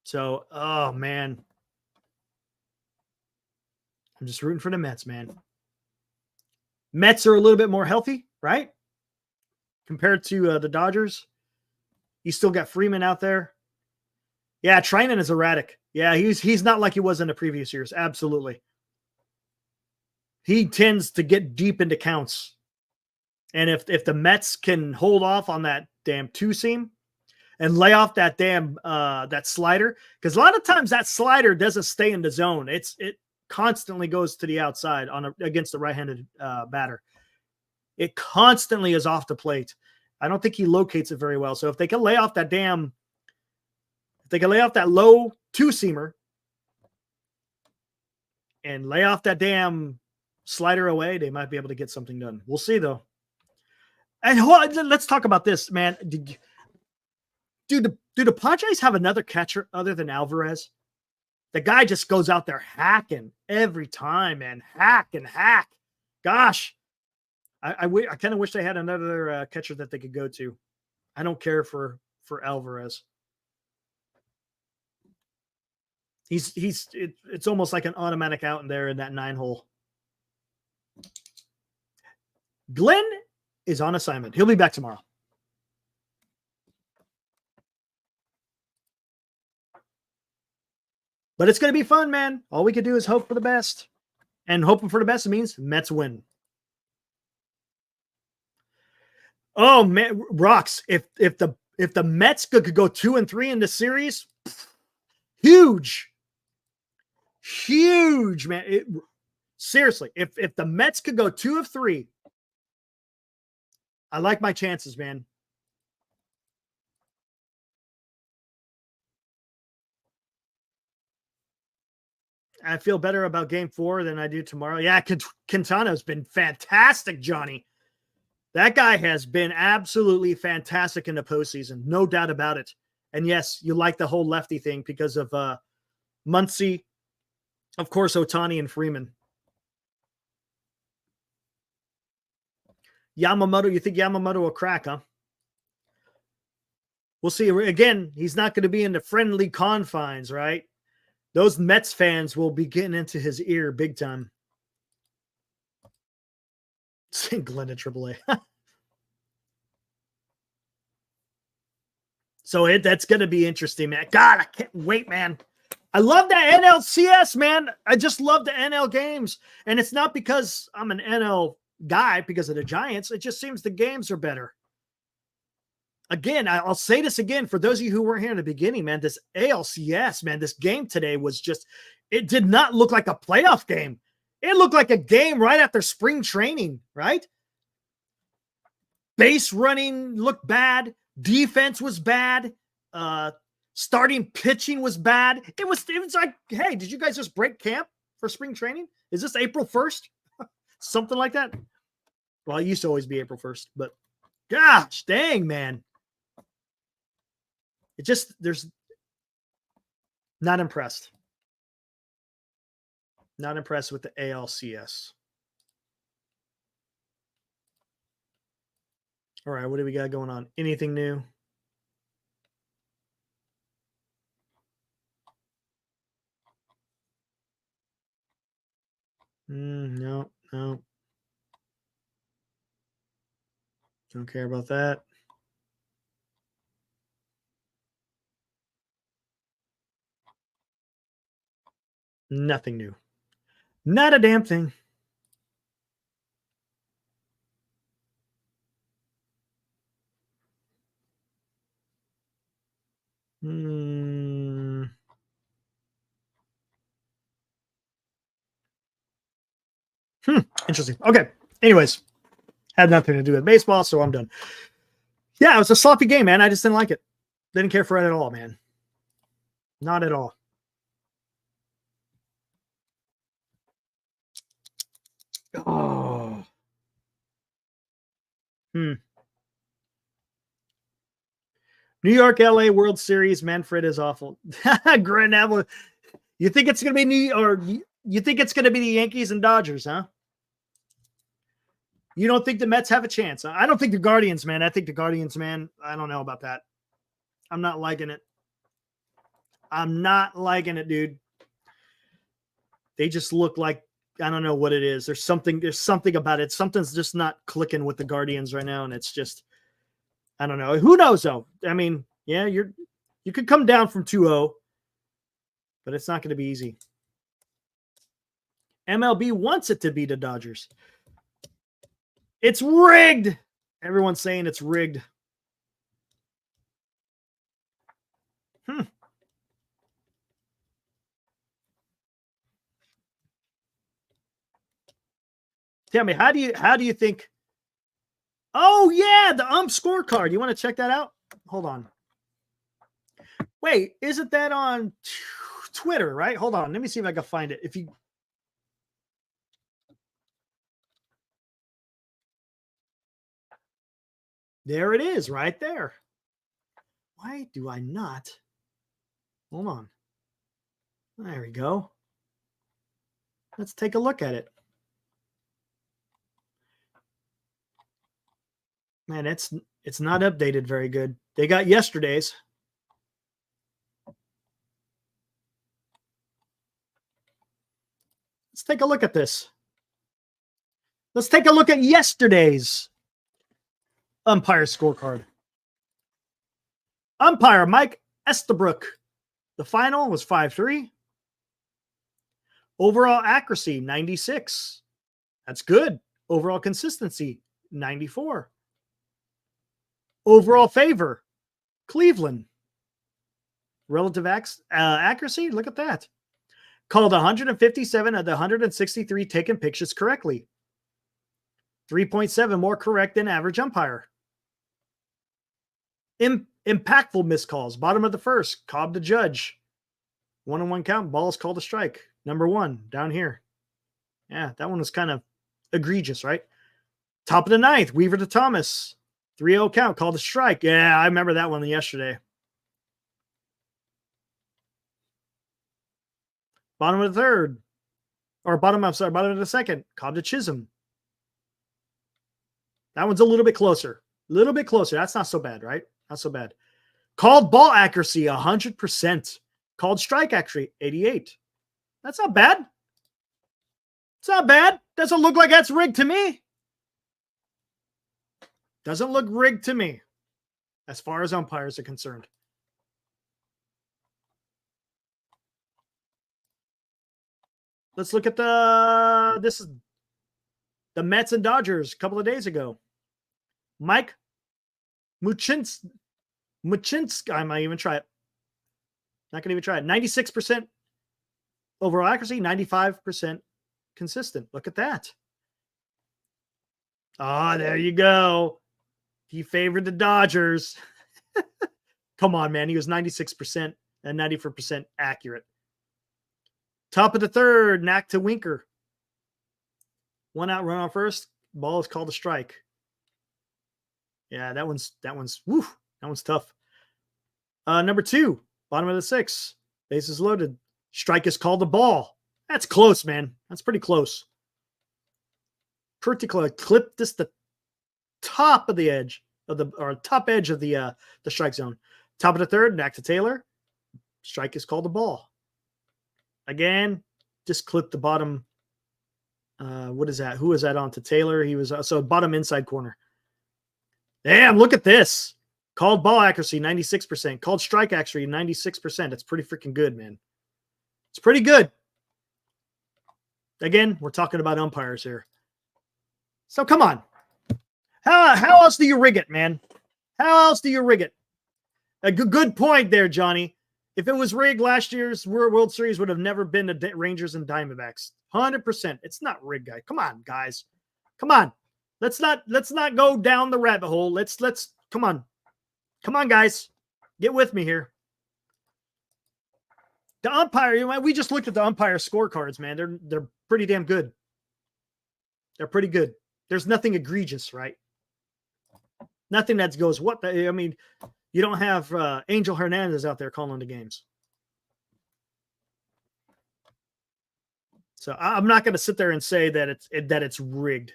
So, oh, man. I'm just rooting for the Mets, man. Mets are a little bit more healthy, right? Compared to the Dodgers. You still got Freeman out there. Yeah, Treinen is erratic. Yeah, he's not like he was in the previous years. Absolutely. he tends to get deep into counts. And if the Mets can hold off on that damn two seam and lay off that damn that slider, because a lot of times that slider doesn't stay in the zone. It constantly goes to the outside against the right-handed batter. It constantly is off the plate. I don't think he locates it very well. So if they can lay off that low two-seamer and lay off that damn slider away, they might be able to get something done. We'll see, though. And let's talk about this, man. Do the Padres have another catcher other than Alvarez? The guy just goes out there hacking every time, man. Hack and hack. Gosh. I kind of wish they had another catcher that they could go to. I don't care for Alvarez. It's almost like an automatic out in there in that 9-hole. Glenn is on assignment. He'll be back tomorrow. But it's going to be fun, man. All we can do is hope for the best. And hoping for the best means Mets win. Oh, man, rocks. If the Mets could go 2-3 in the series, huge, man. Seriously, if the Mets could go 2 of 3, I like my chances, man. I feel better about game 4 than I do tomorrow. Yeah, Quintana's been fantastic, Johnny. That guy has been absolutely fantastic in the postseason. No doubt about it. And yes, you like the whole lefty thing because of Muncy, of course, Ohtani and Freeman. Yamamoto, you think Yamamoto will crack, huh? We'll see. Again, he's not going to be in the friendly confines, right? Those Mets fans will be getting into his ear big time. St. Glenn at AAA. So that's going to be interesting, man. God, I can't wait, man. I love that NLCS, man. I just love the NL games. And it's not because I'm an NL guy because of the Giants. It just seems the games are better. Again, I'll say this again for those of you who weren't here in the beginning, man. This ALCS, man, this game today was just, it did not look like a playoff game. It looked like a game right after spring training, right? Base running looked bad. Defense was bad. Starting pitching was bad. It was like, hey, did you guys just break camp for spring training? Is this April 1st? Something like that. Well, it used to always be April 1st, but gosh, dang, man. There's not impressed. Not impressed with the ALCS. All right, what do we got going on? Anything new? No. Don't care about that. Nothing new. Not a damn thing. Interesting. Okay. Anyways, had nothing to do with baseball, so I'm done. Yeah, it was a sloppy game, man. I just didn't like it. Didn't care for it at all, man. Not at all. Oh. New York, LA World Series. Manfred is awful. Grand Avenue. You think it's going to be you think it's going to be the Yankees and Dodgers, huh? You don't think the Mets have a chance? I don't think the Guardians, man. I think the Guardians, man. I don't know about that. I'm not liking it. I'm not liking it, dude. They just look like, I don't know what it is. There's something about it. Something's just not clicking with the Guardians right now. And it's just, I don't know. Who knows though? I mean, yeah, you could come down from 2-0, but it's not going to be easy. MLB wants it to be the Dodgers. It's rigged. Everyone's saying it's rigged. Tell me, how do you think? Oh yeah, the scorecard. You want to check that out? Hold on. Wait, isn't that on Twitter, right? Hold on. Let me see if I can find it. There it is, right there. Why do I not? Hold on. There we go. Let's take a look at it. Man, it's not updated very good. They got yesterday's. Let's take a look at this. Let's take a look at yesterday's umpire scorecard. Umpire Mike Estabrook. The final was 5-3. Overall accuracy, 96. That's good. Overall consistency, 94. Overall favor, Cleveland. Relative accuracy, look at that. Called 157 of the 163 taken pitches correctly. 3.7 more correct than average umpire. Impactful missed calls. Bottom of the first, Cobb to Judge. 1-1 count, balls called a strike. Number 1, down here. Yeah, that one was kind of egregious, right? Top of the ninth, Weaver to Thomas. 3-0 count, called a strike. Yeah, I remember that one yesterday. Bottom of the third. Bottom of the second, Cobb to Chisholm. That one's a little bit closer. A little bit closer. That's not so bad, right? Not so bad. Called ball accuracy, 100%. Called strike accuracy, 88. That's not bad. It's not bad. Doesn't look like that's rigged to me. Doesn't look rigged to me as far as umpires are concerned. Let's look at this is the Mets and Dodgers a couple of days ago. Mike Muchinski, I might even try it. Not going to even try it. 96% overall accuracy, 95% consistent. Look at that. Ah, there you go. He favored the Dodgers. Come on, man. He was 96% and 94% accurate. Top of the third, Knack to Winker. 1 out, run on first. Ball is called a strike. Yeah, that one's tough. Number 2, bottom of the 6th. Bases loaded. Strike is called a ball. That's close, man. That's pretty close. Pretty close. Clip this the top of the edge of top edge of the strike zone. Top of the third, Knack to Taylor. Strike is called a ball. Again, just clip the bottom. What is that? Who is that on to Taylor? He was so bottom inside corner. Damn, look at this. Called ball accuracy, 96%. Called strike accuracy, 96%. That's pretty freaking good, man. It's pretty good. Again, we're talking about umpires here. So come on. How else do you rig it, man? How else do you rig it? A good point there, Johnny. If it was rigged, last year's World Series would have never been the Rangers and Diamondbacks. 100%. It's not rigged, guys. Come on, guys. Come on. Let's not go down the rabbit hole. Let's come on. Come on, guys. Get with me here. The umpire, we just looked at the umpire scorecards, man. They're pretty damn good. They're pretty good. There's nothing egregious, right? Nothing that goes, what the, I mean, you don't have Angel Hernandez out there calling the games. So I'm not going to sit there and say that it's rigged.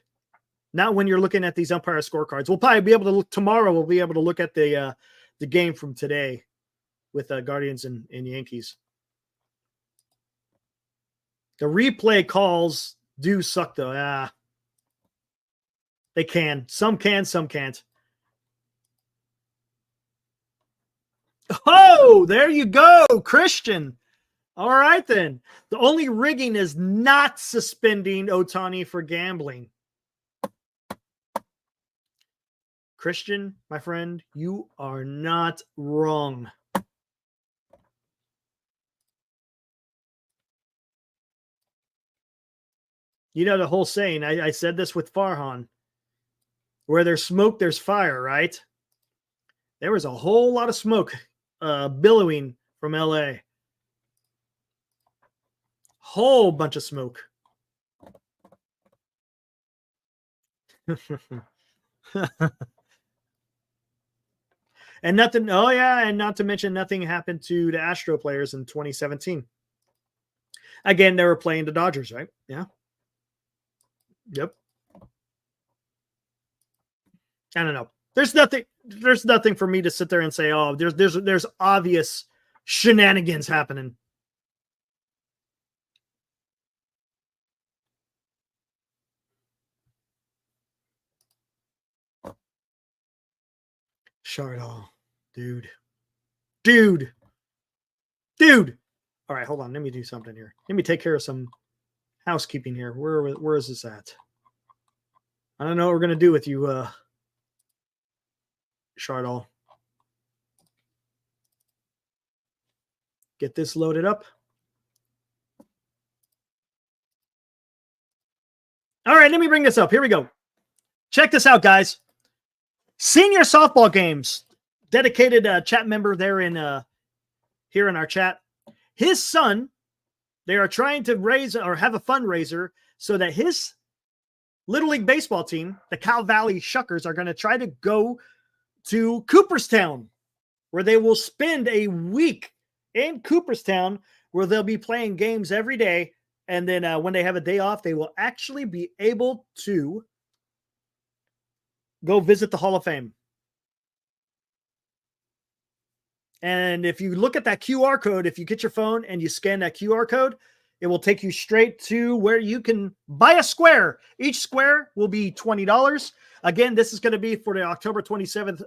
Not when you're looking at these umpire scorecards. We'll probably be able to look tomorrow. We'll be able to look at the game from today with Guardians and Yankees. The replay calls do suck though. They can. Some can, some can't. Oh, there you go, Christian. All right, then. The only rigging is not suspending Ohtani for gambling. Christian, my friend, you are not wrong. You know the whole saying, I said this with Farhan, where there's smoke, there's fire, right? There was a whole lot of smoke billowing from LA. Whole bunch of smoke. And nothing, oh yeah, and not to mention nothing happened to the Astro players in 2017. Again, they were playing the Dodgers, right? Yeah. Yep. I don't know. There's nothing for me to sit there and say, oh, there's obvious shenanigans happening. Chardall, dude. All right, hold on. Let me do something here. Let me take care of some housekeeping here. Where is this at? I don't know what we're gonna do with you, Chardall. Get this loaded up. All right, let me bring this up. Here we go. Check this out, guys. Senior softball games. Dedicated chat member there in here in our chat. His son, they are trying to raise or have a fundraiser so that his Little League baseball team, the Cow Valley Shuckers, are going to try to go to Cooperstown, where they will spend a week in Cooperstown, where they'll be playing games every day. And then when they have a day off, they will actually be able to go visit the Hall of Fame. And if you look at that QR code, if you get your phone and you scan that QR code, it will take you straight to where you can buy a square. Each square will be $20. Again, this is going to be for the October 27th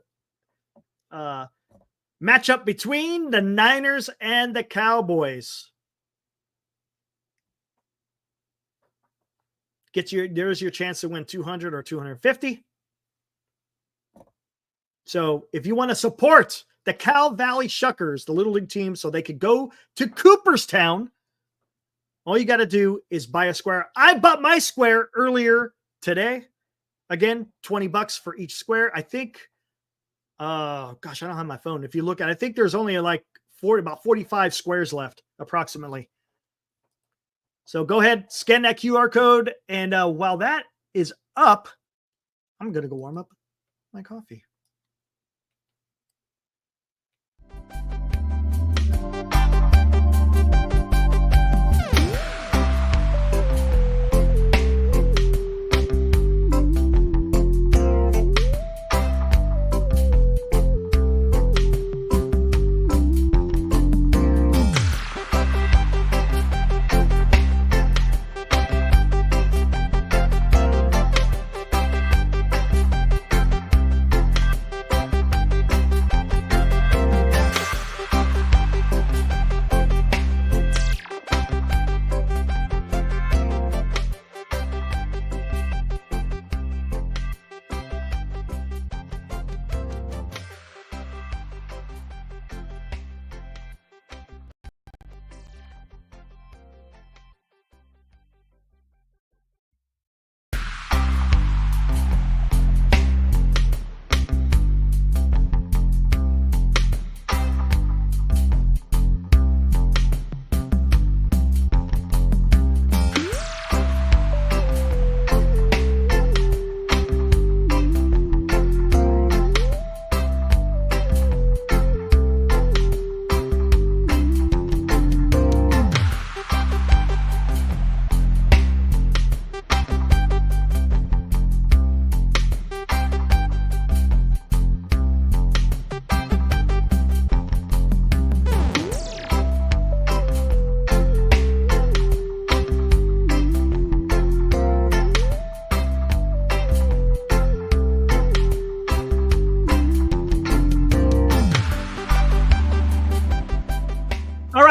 matchup between the Niners and the Cowboys. There's your chance to win 200 or 250. So if you want to support the Cow Valley Shuckers, the Little League team, so they could go to Cooperstown, all you got to do is buy a square. I bought my square earlier today. Again, $20 for each square. I think, gosh, I don't have my phone. If you look at it, I think there's only like about 45 squares left, approximately. So go ahead, scan that QR code. And while that is up, I'm going to go warm up my coffee.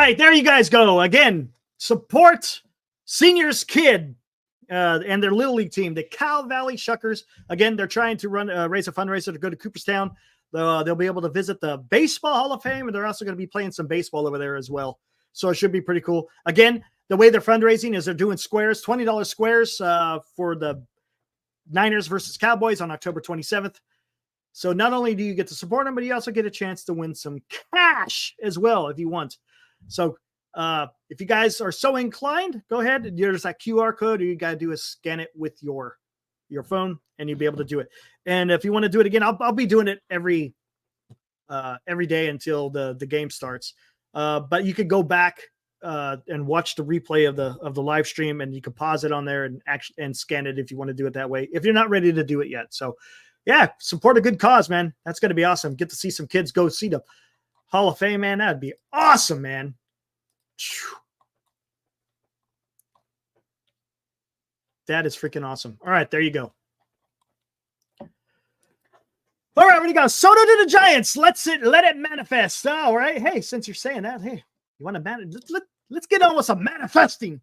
right, there you guys go. Again, support Seniors Kid and their Little League team, the Cow Valley Shuckers. Again, they're trying to raise a fundraiser to go to Cooperstown. They'll be able to visit the Baseball Hall of Fame, and they're also going to be playing some baseball over there as well. So it should be pretty cool. Again, the way they're fundraising is they're doing squares, $20 squares for the Niners versus Cowboys on October 27th. So not only do you get to support them, but you also get a chance to win some cash as well if you want. So if you guys are so inclined, go ahead. There's that QR code. All you got to do is scan it with your phone, and you'll be able to do it. And if you want to do it again, I'll be doing it every day until the game starts. But you could go back and watch the replay of the live stream, and you can pause it on there and scan it if you want to do it that way, if you're not ready to do it yet. So yeah, support a good cause, man. That's going to be awesome. Get to see some kids go see the Hall of Fame, man. That'd be awesome, man. That is freaking awesome. All right, there you go. All right, we got Soto to the Giants. Let it manifest. All right. Hey, since you're saying that, hey, you want to manifest? Let's get on with some manifesting.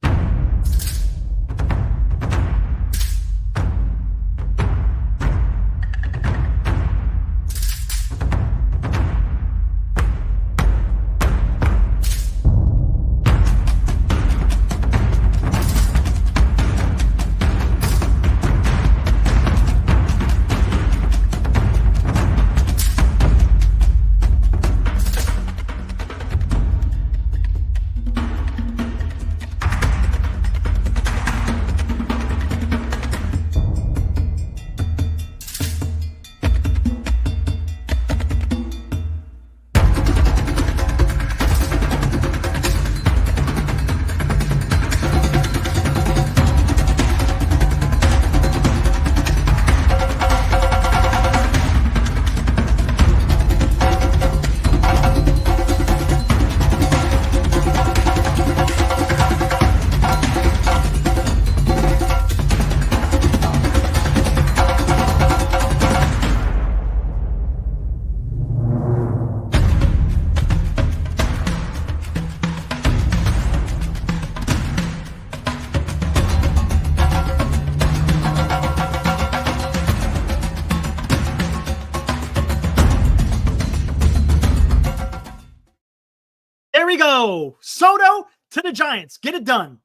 There we go. Soto to the Giants. Get it done.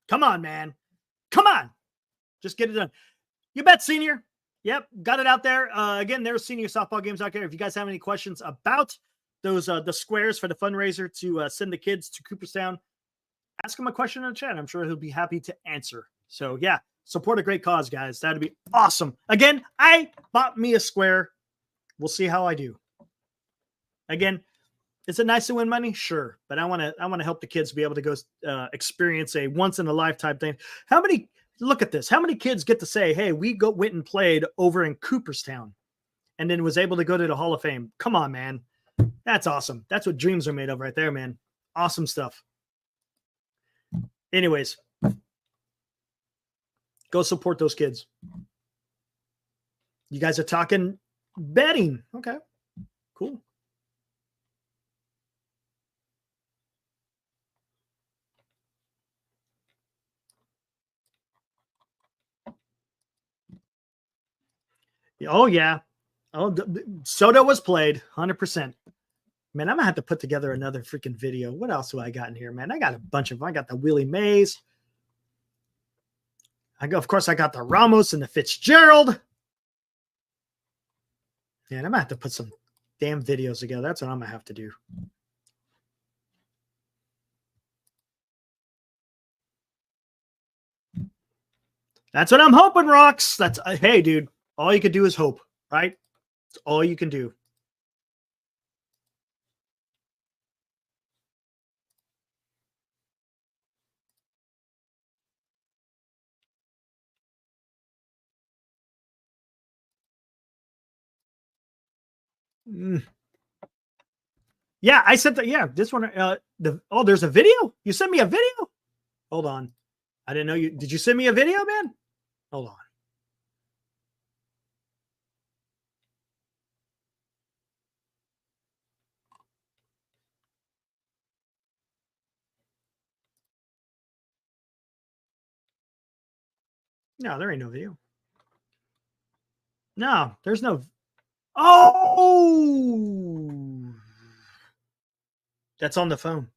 Come on, man. Come on. Just get it done. You bet, Senior. Yep, got it out there. Again, there's senior softball games out there. If you guys have any questions about those the squares for the fundraiser to send the kids to Cooperstown, ask him a question in the chat. I'm sure he'll be happy to answer. So, yeah, support a great cause, guys. That'd be awesome. Again, I bought me a square. We'll see how I do. Again, is it nice to win money? Sure, but I want to help the kids be able to go experience a once in a lifetime thing. Look at this. How many kids get to say, "Hey, we went and played over in Cooperstown, and then was able to go to the Hall of Fame"? Come on, man. That's awesome. That's what dreams are made of right there, man. Awesome stuff. Anyways, go support those kids. You guys are talking betting. Okay, cool. Oh, yeah. Oh, Soto was played 100%. Man, I'm going to have to put together another freaking video. What else do I got in here, man? I got a bunch of them. I got the Willie Mays. Of course, I got the Ramos and the Fitzgerald. Man, I'm going to have to put some damn videos together. That's what I'm going to have to do. That's what I'm hoping, Rocks. Hey, dude, all you can do is hope, right? That's all you can do. Yeah, I sent that. Yeah, this one. There's a video. You sent me a video. Hold on. I didn't know you. Did you send me a video, man? Hold on. No, there ain't no video. No, there's no. Oh! That's on the phone.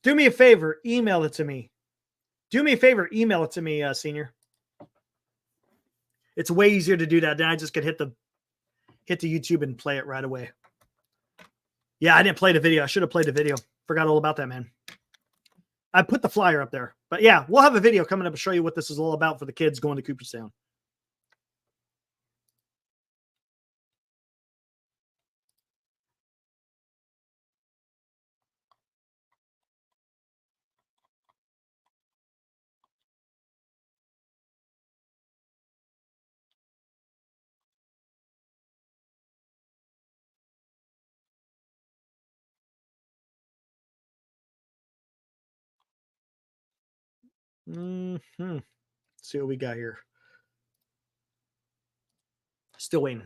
Do me a favor, email it to me. Do me a favor, email it to me, Senior. It's way easier to do that. Then I just could hit the YouTube and play it right away. Yeah, I didn't play the video. I should have played the video. Forgot all about that, man. I put the flyer up there. But yeah, we'll have a video coming up to show you what this is all about for the kids going to Cooperstown. Let's see what we got here. Still waiting.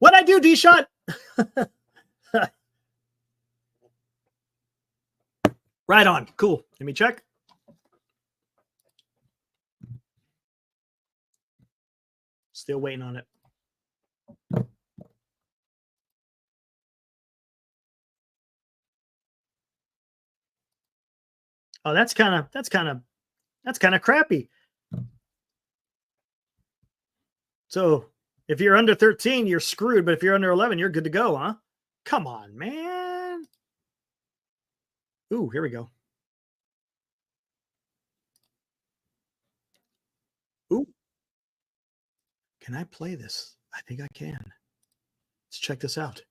What'd I do, D-Shot? Right on. Cool. Let me check. Still waiting on it. Oh, that's kind of crappy. So if you're under 13, you're screwed. But if you're under 11, you're good to go, huh? Come on, man. Ooh, here we go. Ooh. Can I play this? I think I can. Let's check this out.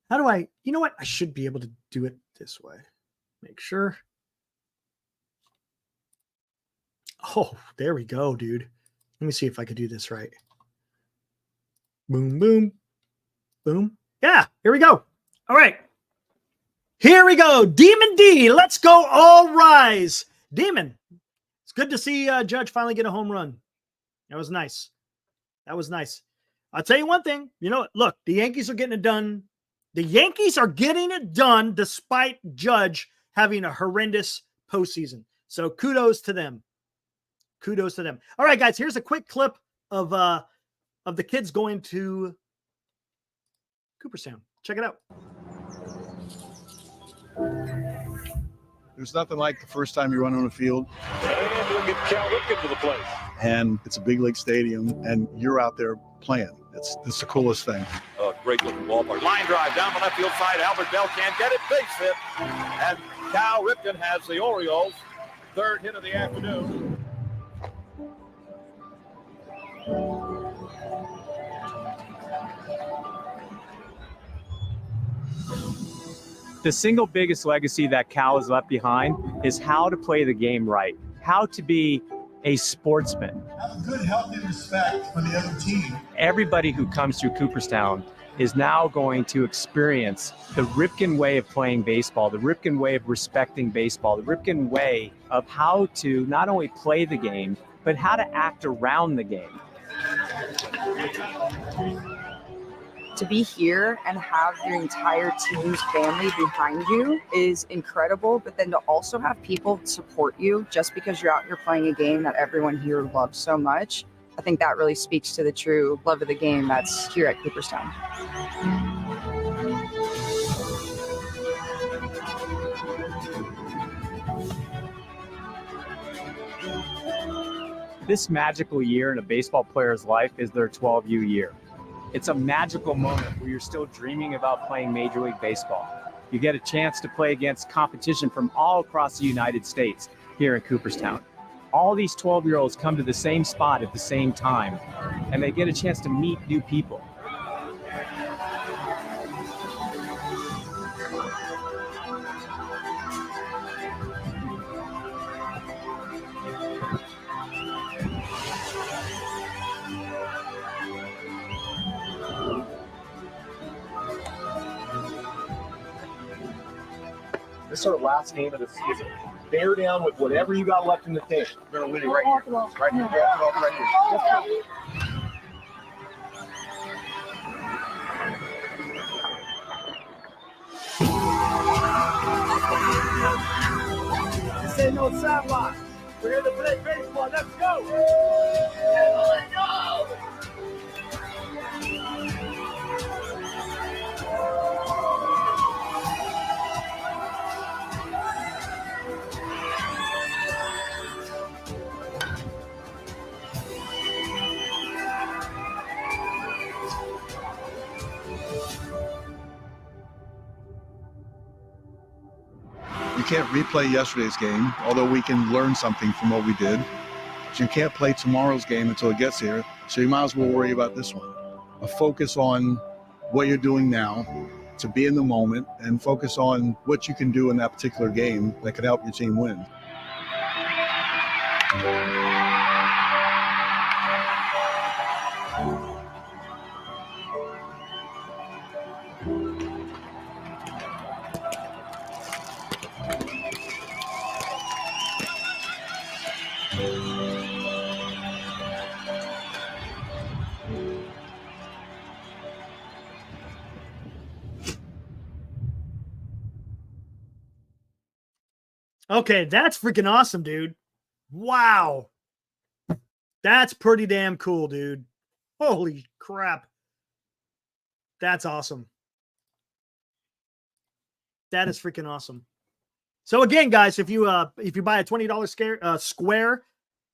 How do I, you know what? I should be able to do it this way. Make sure. Oh, there we go, dude. Let me see if I could do this right. Boom, boom, boom. Yeah, here we go. All right. Here we go. Demon D. Let's go. All rise. Demon. It's good to see Judge finally get a home run. That was nice. That was nice. I'll tell you one thing. You know, look, the Yankees are getting it done. The Yankees are getting it done despite Judge having a horrendous postseason. So kudos to them. Kudos to them. All right, guys, here's a quick clip of the kids going to Cooperstown. Check it out. There's nothing like the first time you run on a field. And we'll get Cal Ripken to the plate. And it's a big league stadium, and you're out there playing. It's the coolest thing. Oh, great looking ballpark. Line drive down the left field side. Albert Bell can't get it. Base hit. And Cal Ripken has the Orioles' third hit of the afternoon. The single biggest legacy that Cal has left behind is how to play the game right, how to be a sportsman. Have a good, healthy respect for the other team. Everybody who comes through Cooperstown is now going to experience the Ripken way of playing baseball, the Ripken way of respecting baseball, the Ripken way of how to not only play the game, but how to act around the game. To be here and have your entire team's family behind you is incredible, but then to also have people support you just because you're out here playing a game that everyone here loves so much, I think that really speaks to the true love of the game that's here at Cooperstown. This magical year in a baseball player's life is their 12U year. It's a magical moment where you're still dreaming about playing Major League Baseball. You get a chance to play against competition from all across the United States here in Cooperstown. All these 12-year-olds come to the same spot at the same time, and they get a chance to meet new people. This is our last game of the season. Bear down with whatever you got left in the tank. We're going to win it right here. Right here. Right here. Ain't no sidewalk. We're here to play baseball. Let's go. You can't replay yesterday's game, although we can learn something from what we did. But you can't play tomorrow's game until it gets here, so you might as well worry about this one. A focus on what you're doing now, to be in the moment, and focus on what you can do in that particular game that could help your team win. Okay, that's freaking awesome, dude. Wow. That's pretty damn cool, dude. Holy crap. That's awesome. That is freaking awesome. So again, guys, if you buy a $20 square,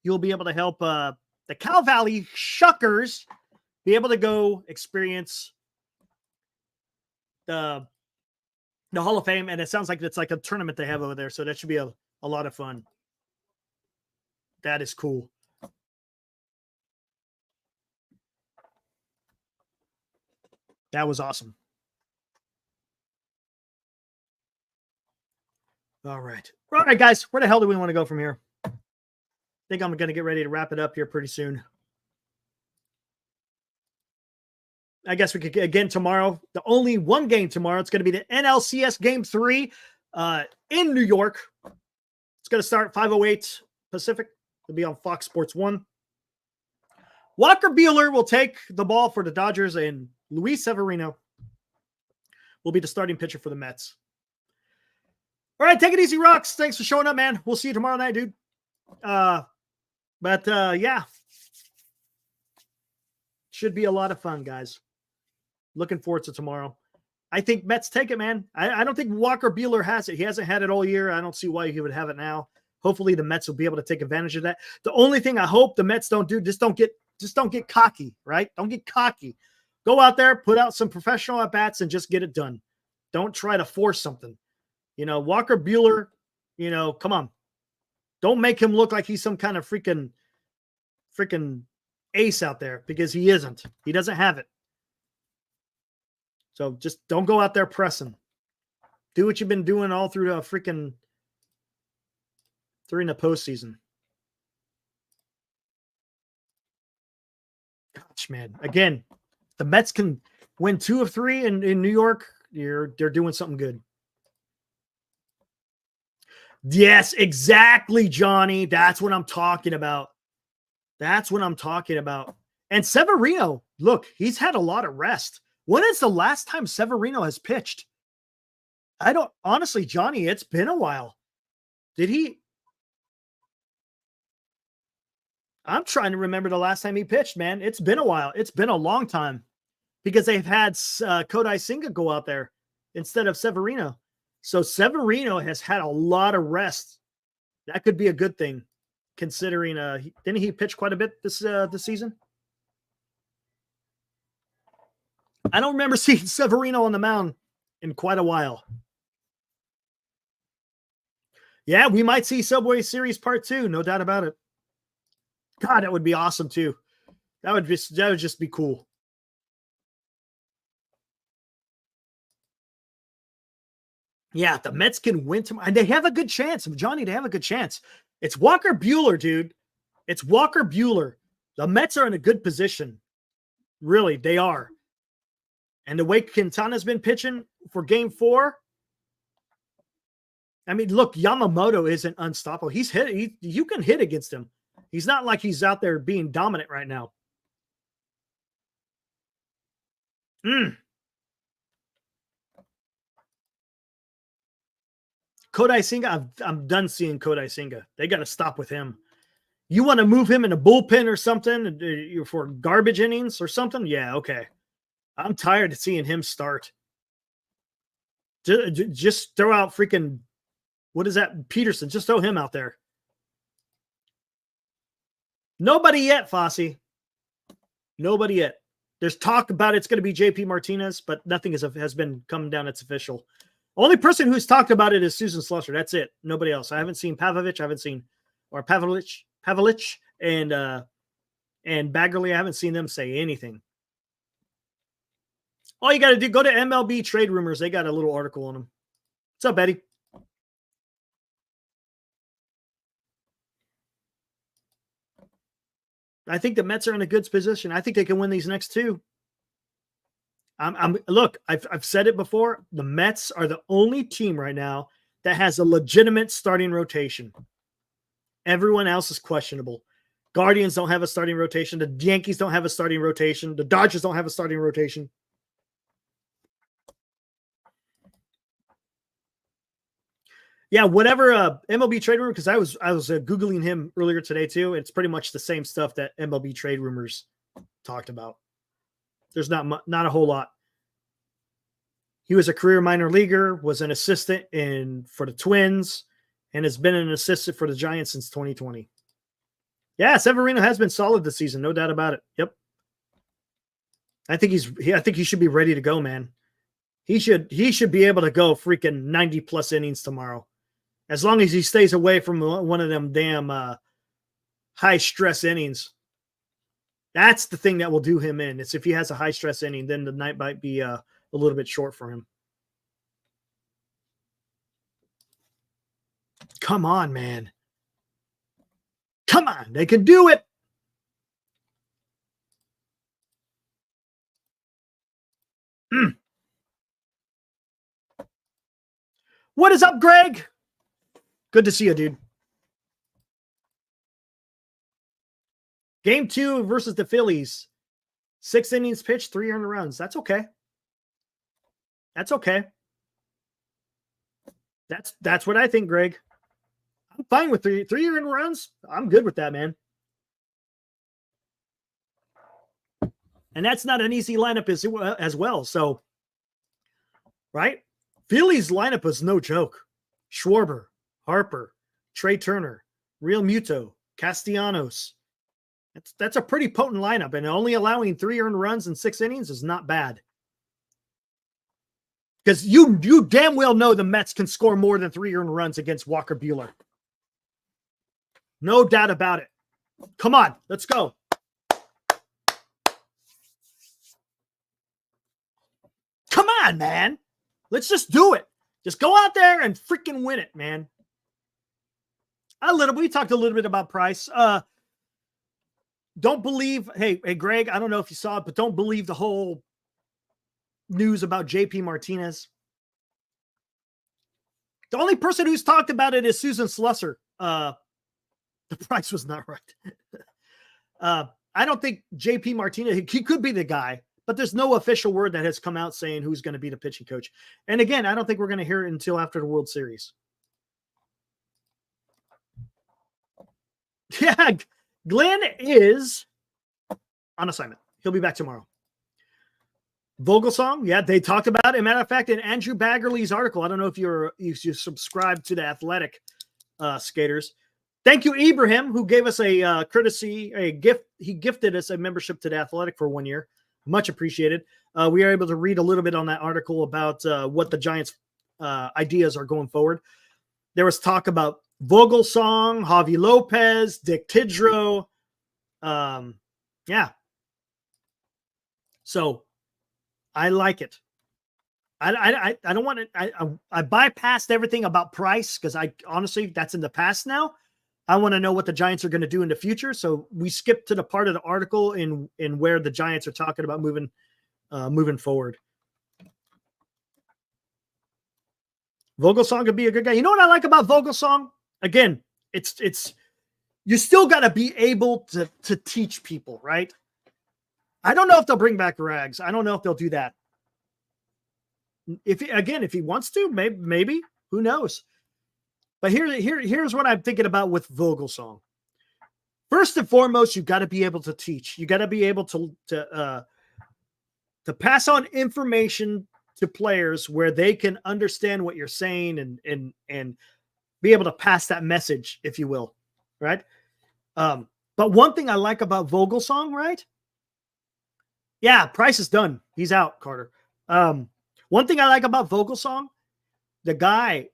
you'll be able to help the Cow Valley Shuckers be able to go experience the Hall of Fame, and it sounds like it's like a tournament they have over there, so that should be a lot of fun. That is cool. That was awesome. All right, guys, where the hell do we want to go from here? I think I'm going to get ready to wrap it up here pretty soon. I guess we could, again, tomorrow, the only one game tomorrow. It's going to be the NLCS Game 3 in New York. It's going to start 5:08 Pacific. It'll be on Fox Sports 1. Walker Buehler will take the ball for the Dodgers, and Luis Severino will be the starting pitcher for the Mets. All right, take it easy, Rocks. Thanks for showing up, man. We'll see you tomorrow night, dude. Yeah. Should be a lot of fun, guys. Looking forward to tomorrow. I think Mets take it, man. I don't think Walker Buehler has it. He hasn't had it all year. I don't see why he would have it now. Hopefully the Mets will be able to take advantage of that. The only thing I hope the Mets don't do, just don't get cocky, right? Don't get cocky. Go out there, put out some professional at-bats, and just get it done. Don't try to force something. Walker Buehler, come on. Don't make him look like he's some kind of freaking ace out there, because he isn't. He doesn't have it. So just don't go out there pressing. Do what you've been doing all through during the postseason. Gosh, man. Again, the Mets can win 2 of 3 in New York. They're doing something good. Yes, exactly, Johnny. That's what I'm talking about. And Severino, look, he's had a lot of rest. When is the last time Severino has pitched? Honestly, Johnny, it's been a while. I'm trying to remember the last time he pitched, man. It's been a while. It's been a long time, because they've had Kodai Senga go out there instead of Severino. So Severino has had a lot of rest. That could be a good thing, considering didn't he pitch quite a bit this season? I don't remember seeing Severino on the mound in quite a while. Yeah, we might see Subway Series Part 2, no doubt about it. God, that would be awesome too. That would just be cool. Yeah, the Mets can win tomorrow, and they have a good chance. Johnny, they have a good chance. It's Walker Buehler, dude. It's Walker Buehler. The Mets are in a good position. Really, they are. And the way Quintana's been pitching for Game 4, I mean, look, Yamamoto isn't unstoppable. He's hit. You can hit against him. He's not like he's out there being dominant right now. Kodai Senga, I'm done seeing Kodai Senga. They got to stop with him. You want to move him in a bullpen or something for garbage innings or something? Yeah, okay. I'm tired of seeing him start. Just throw out freaking, what is that? Peterson. Just throw him out there. Nobody yet, Fosse. Nobody yet. There's talk about it's going to be JP Martinez, but nothing has been coming down. It's official. Only person who's talked about it is Susan Slusser. That's it. Nobody else. I haven't seen Pavlich. I haven't seen, or Pavlich and Baggerly. I haven't seen them say anything. All you got to do, go to MLB Trade Rumors. They got a little article on them. What's up, Betty? I think the Mets are in a good position. I think they can win these next two. Look, I've said it before. The Mets are the only team right now that has a legitimate starting rotation. Everyone else is questionable. Guardians don't have a starting rotation. The Yankees don't have a starting rotation. The Dodgers don't have a starting rotation. Yeah, whatever MLB Trade Rumor, because I was Googling him earlier today too. It's pretty much the same stuff that MLB Trade Rumors talked about. There's not a whole lot. He was a career minor leaguer, was an assistant for the Twins, and has been an assistant for the Giants since 2020. Yeah, Severino has been solid this season, no doubt about it. Yep. I think he should be ready to go, man. He should be able to go freaking 90 plus innings tomorrow. As long as he stays away from one of them damn high stress innings. That's the thing that will do him in. It's if he has a high stress inning, then the night might be a little bit short for him. Come on, man. Come on. They can do it. What is up, Greg? Good to see you, dude. Game 2 versus the Phillies. 6 innings pitched, 3 earned runs. That's okay. That's okay. That's what I think, Greg. I'm fine with 3 earned runs. I'm good with that, man. And that's not an easy lineup as well. So, right? Phillies lineup is no joke. Schwarber, Harper, Trey Turner, Real Muto, Castellanos. That's a pretty potent lineup, and only allowing 3 earned runs in 6 innings is not bad. Because you damn well know the Mets can score more than 3 earned runs against Walker Buehler. No doubt about it. Come on, let's go. Come on, man. Let's just do it. Just go out there and freaking win it, man. We talked a little bit about Price. Don't believe, hey, Greg, I don't know if you saw it, but don't believe the whole news about JP Martinez. The only person who's talked about it is Susan Slusser. The price was not right. I don't think JP Martinez, he could be the guy, but there's no official word that has come out saying who's going to be the pitching coach. And again, I don't think we're going to hear it until after the World Series. Yeah, Glenn is on assignment. He'll be back tomorrow. Vogelsong, yeah, they talked about it. As a matter of fact, in Andrew Baggerly's article, I don't know if you subscribe to the Athletic skaters. Thank you, Ibrahim, who gave us a gift. He gifted us a membership to the Athletic for 1 year. Much appreciated. We are able to read a little bit on that article about what the Giants' ideas are going forward. There was talk about Vogelsong, Javi Lopez, Dick Tidrow. Yeah. So I like it. I don't want to. I bypassed everything about Price because honestly that's in the past now. I want to know what the Giants are going to do in the future. So we skipped to the part of the article in where the Giants are talking about moving forward. Vogelsong could be a good guy. You know what I like about Vogelsong? Again, it's you still got to be able to teach people, right? I don't know if they'll bring back Rags. I don't know if they'll do that. If he wants to, maybe who knows? But here's what I'm thinking about with Vogelsong. First and foremost, you got to be able to teach. You got to be able to pass on information to players where they can understand what you're saying and be able to pass that message, if you will, right? But one thing I like about Vogelsong, right? Yeah, Price is done. He's out, Carter. One thing I like about Vogelsong, the guy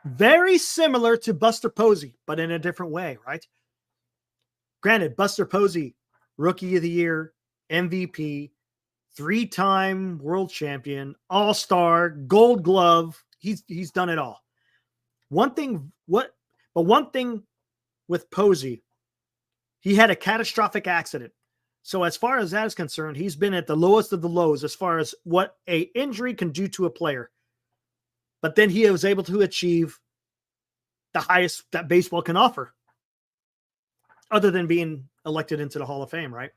very similar to Buster Posey, but in a different way, right? Granted, Buster Posey, Rookie of the Year, MVP, 3-time world champion, all-star, Gold Glove. He's done it all. One thing with Posey, he had a catastrophic accident. So as far as that is concerned, he's been at the lowest of the lows as far as what an injury can do to a player. But then he was able to achieve the highest that baseball can offer, other than being elected into the Hall of Fame, right?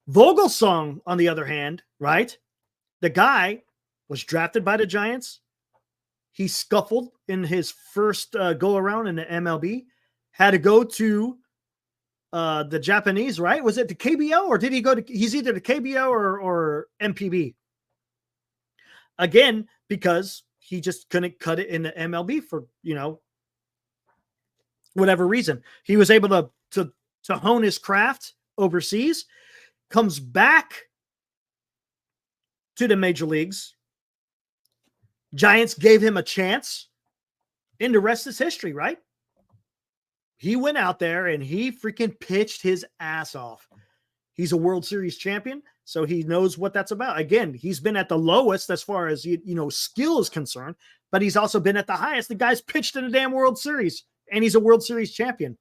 Vogelsong, on the other hand, right? The guy was drafted by the Giants. He scuffled in his first go-around in the MLB, had to go to the Japanese, right? Was it the KBO or did he go to, he's either the KBO or MPB. Again, because he just couldn't cut it in the MLB for, whatever reason. He was able to hone his craft overseas, comes back to the major leagues. Giants gave him a chance, and the rest is history, right? He went out there and he freaking pitched his ass off. He's a World Series champion, so he knows what that's about. Again, he's been at the lowest as far as, skill is concerned, but he's also been at the highest. The guy's pitched in a damn World Series, and he's a World Series champion.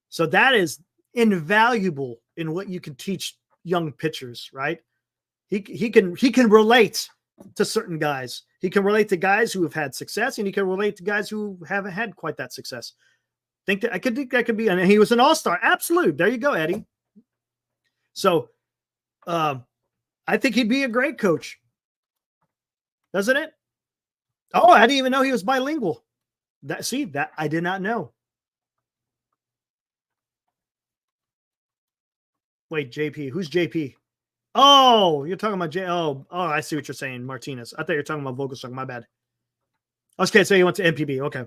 So that is invaluable in what you can teach young pitchers, right? He can relate to certain guys. He can relate to guys who have had success, and he can relate to guys who haven't had quite that success. I think that could be, and he was an all-star. Absolute. There you go, Eddie. So I think he'd be a great coach. Doesn't it? Oh, I didn't even know he was bilingual. That I did not know. Wait, JP. Who's JP? Oh, you're talking about I see what you're saying, Martinez. I thought you were talking about Vogelsong. My bad. Okay, so he went to MPB. Okay.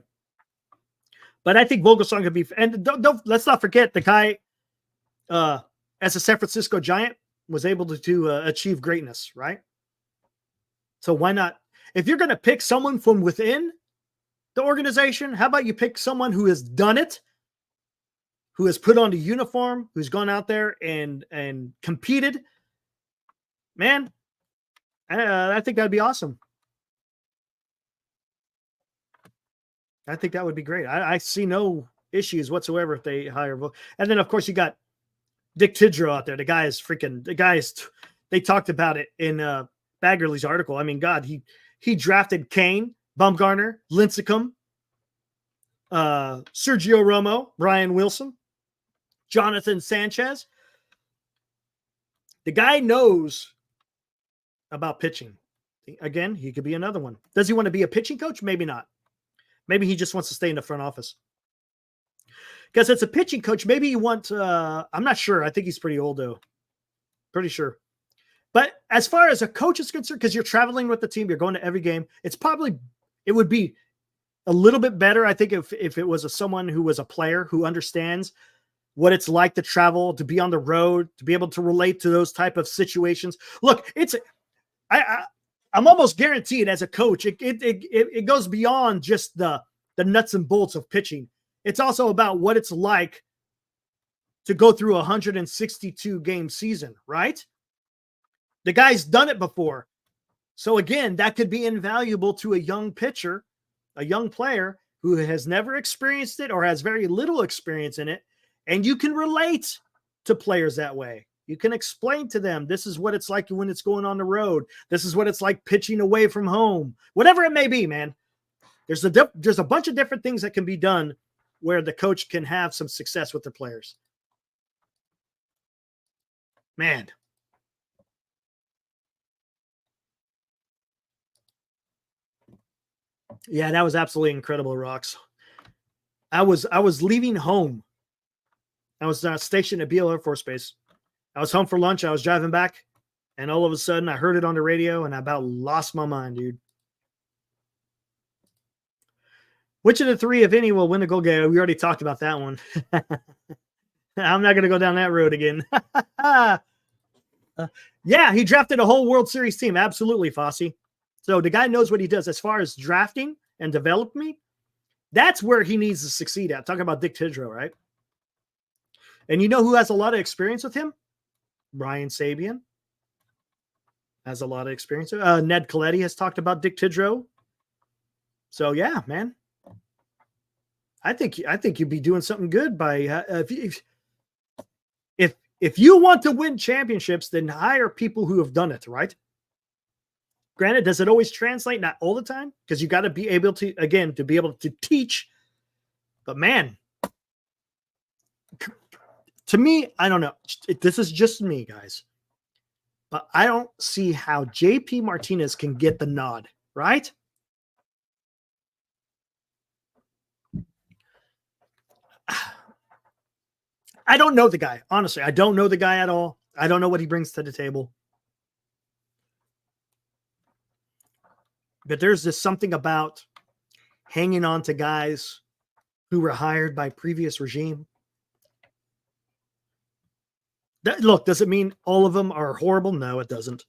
But I think Vogelsong could be, and let's not forget the guy, as a San Francisco Giant, was able to achieve greatness, right? So why not? If you're going to pick someone from within the organization, how about you pick someone who has done it, who has put on the uniform, who's gone out there and competed? Man, I think that'd be awesome. I think that would be great. I see no issues whatsoever if they hire. And then, of course, you got Dick Tidrow out there. The guy is they talked about it in Baggerly's article. I mean, God, he drafted Kane, Bumgarner, Lincecum, Sergio Romo, Brian Wilson, Jonathan Sanchez. The guy knows about pitching. Again, he could be another one. Does he want to be a pitching coach? Maybe not. Maybe he just wants to stay in the front office. Because it's a pitching coach. Maybe you want, I'm not sure. I think he's pretty old, though. Pretty sure. But as far as a coach is concerned, because you're traveling with the team, you're going to every game, it would be a little bit better, I think, if it was someone who was a player who understands what it's like to travel, to be on the road, to be able to relate to those type of situations. Look, I'm almost guaranteed as a coach, it goes beyond just the nuts and bolts of pitching. It's also about what it's like to go through a 162 game season, right? The guy's done it before. So again, that could be invaluable to a young pitcher, a young player who has never experienced it or has very little experience in it. And you can relate to players that way. You can explain to them, this is what it's like when it's going on the road. This is what it's like pitching away from home. Whatever it may be, man. There's a bunch of different things that can be done where the coach can have some success with the players. Man. Yeah, that was absolutely incredible, Rocks. I was leaving home. I was stationed at Beale Air Force Base. I was home for lunch. I was driving back, and all of a sudden I heard it on the radio, and I about lost my mind, dude. Which of the three, if any, will win the gold game? We already talked about that one. I'm not going to go down that road again. Yeah, he drafted a whole World Series team. Absolutely, Fossey. So the guy knows what he does. As far as drafting and development, that's where he needs to succeed at. Talking about Dick Tidrow, right? And you know who has a lot of experience with him? Brian Sabian has a lot of experience. Ned Coletti has talked about Dick Tidrow. So yeah, man. I think you'd be doing something good by if you want to win championships, then hire people who have done it, right? Granted, does it always translate? Not all the time, because you got to be able to, again, to be able to teach. But man, to me, I don't know. This is just me, guys. But I don't see how JP Martinez can get the nod, right? I don't know the guy. Honestly, I don't know the guy at all. I don't know what he brings to the table. But there's just something about hanging on to guys who were hired by previous regime. Look, does it mean all of them are horrible? No, it doesn't.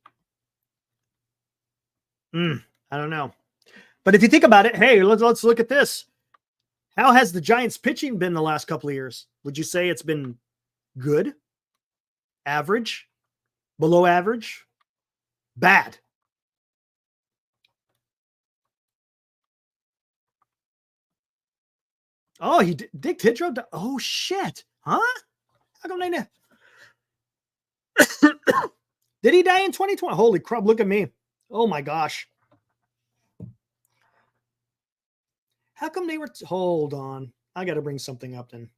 I don't know. But if you think about it, hey, let's look at this. How has the Giants pitching been the last couple of years? Would you say it's been good, average, below average, bad? Oh, Dick Tidrow. Oh shit, huh? How come they know? Did he die in 2020? Holy crap! Look at me. Oh my gosh. How come they were? Hold on. I got to bring something up then.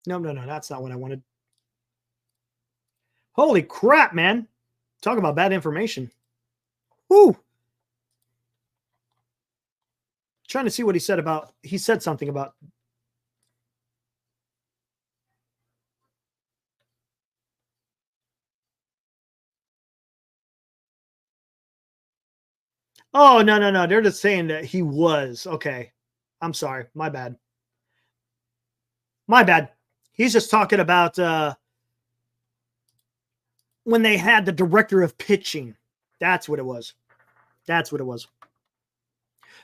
No. That's not what I wanted. Holy crap, man. Talk about bad information. Woo. Trying to see what he said about, he said something about. Oh, no. They're just saying that he was. Okay. I'm sorry. My bad. He's just talking about when they had the director of pitching. That's what it was.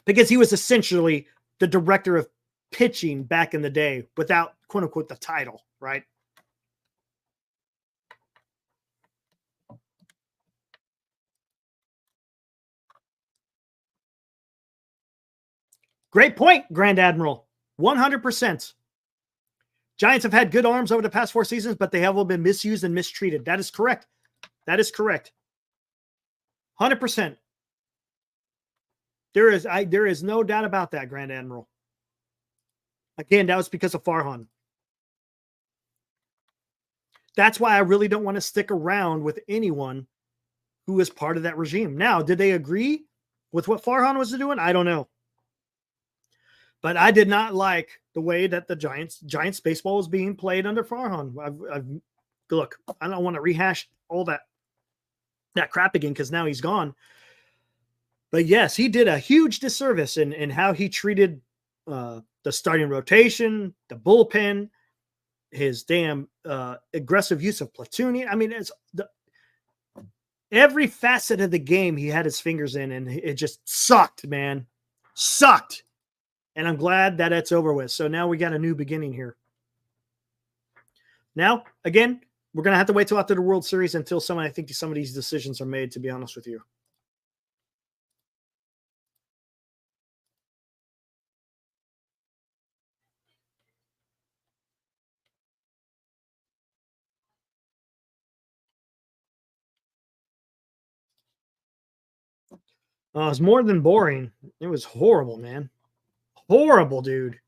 Because he was essentially the director of pitching back in the day without, quote unquote, the title, right? Great point, Grand Admiral. 100%. Giants have had good arms over the past 4 seasons, but they have all been misused and mistreated. That is correct. 100%. There is no doubt about that, Grand Admiral. Again, that was because of Farhan. That's why I really don't want to stick around with anyone who is part of that regime. Now, did they agree with what Farhan was doing? I don't know. But I did not like the way that the Giants baseball was being played under Farhan. Look, I don't want to rehash all that crap again because now he's gone. But yes, he did a huge disservice in how he treated the starting rotation, the bullpen, his damn aggressive use of platooning. I mean, every facet of the game he had his fingers in, and it just sucked, man. Sucked. And I'm glad that it's over with. So now we got a new beginning here. Now, again, we're going to have to wait till after the World Series until I think some of these decisions are made, to be honest with you. It was more than boring. It was horrible, man. horrible, dude.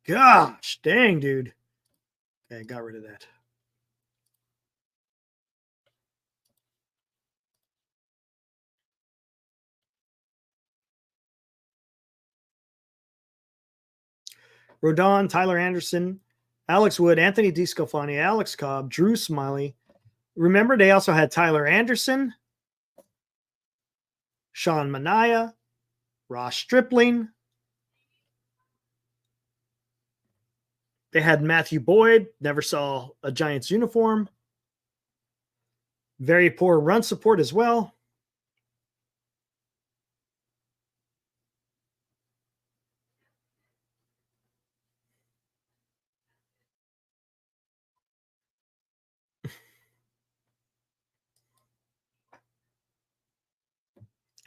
Gosh, dang, dude. Okay, got rid of that. Rodon, Tyler Anderson, Alex Wood, Anthony DeScalfani, Alex Cobb, Drew Smiley. Remember, they also had Tyler Anderson, Sean Manaea, Ross Stripling. They had Matthew Boyd, never saw a Giants uniform. Very poor run support as well.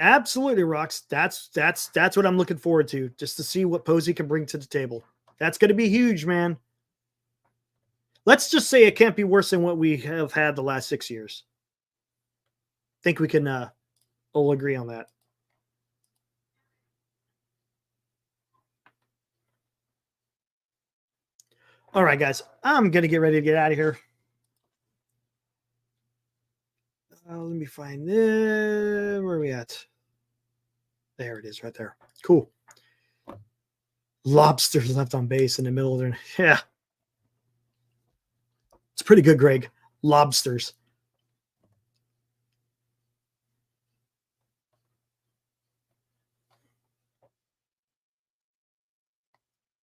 Absolutely, Rocks. That's what I'm looking forward to, just to see what Posey can bring to the table. That's going to be huge, man. Let's just say it can't be worse than what we have had the last 6 years. Think we can all agree on that. All right, guys. I'm going to get ready to get out of here. Let me find this. Where are we at? There it is right there. Cool. Lobsters left on base in the middle of their... Yeah. It's pretty good, Greg. Lobsters.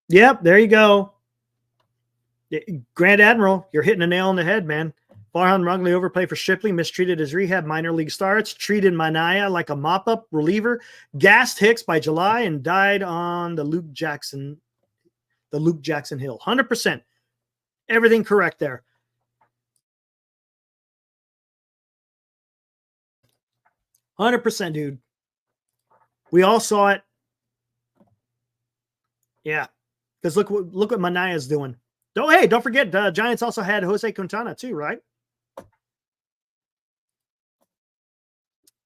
Yep, there you go. Grand Admiral, you're hitting a nail on the head, man. Farhan wrongly overplayed for Shipley, mistreated his rehab minor league starts, treated Manaea like a mop-up reliever, gassed Hicks by July, and died on the Luke Jackson Hill. 100%. Everything correct there. $100%, dude. We all saw it. Yeah. Because look what Manaea's doing. Don't forget, Giants also had Jose Quintana too, right?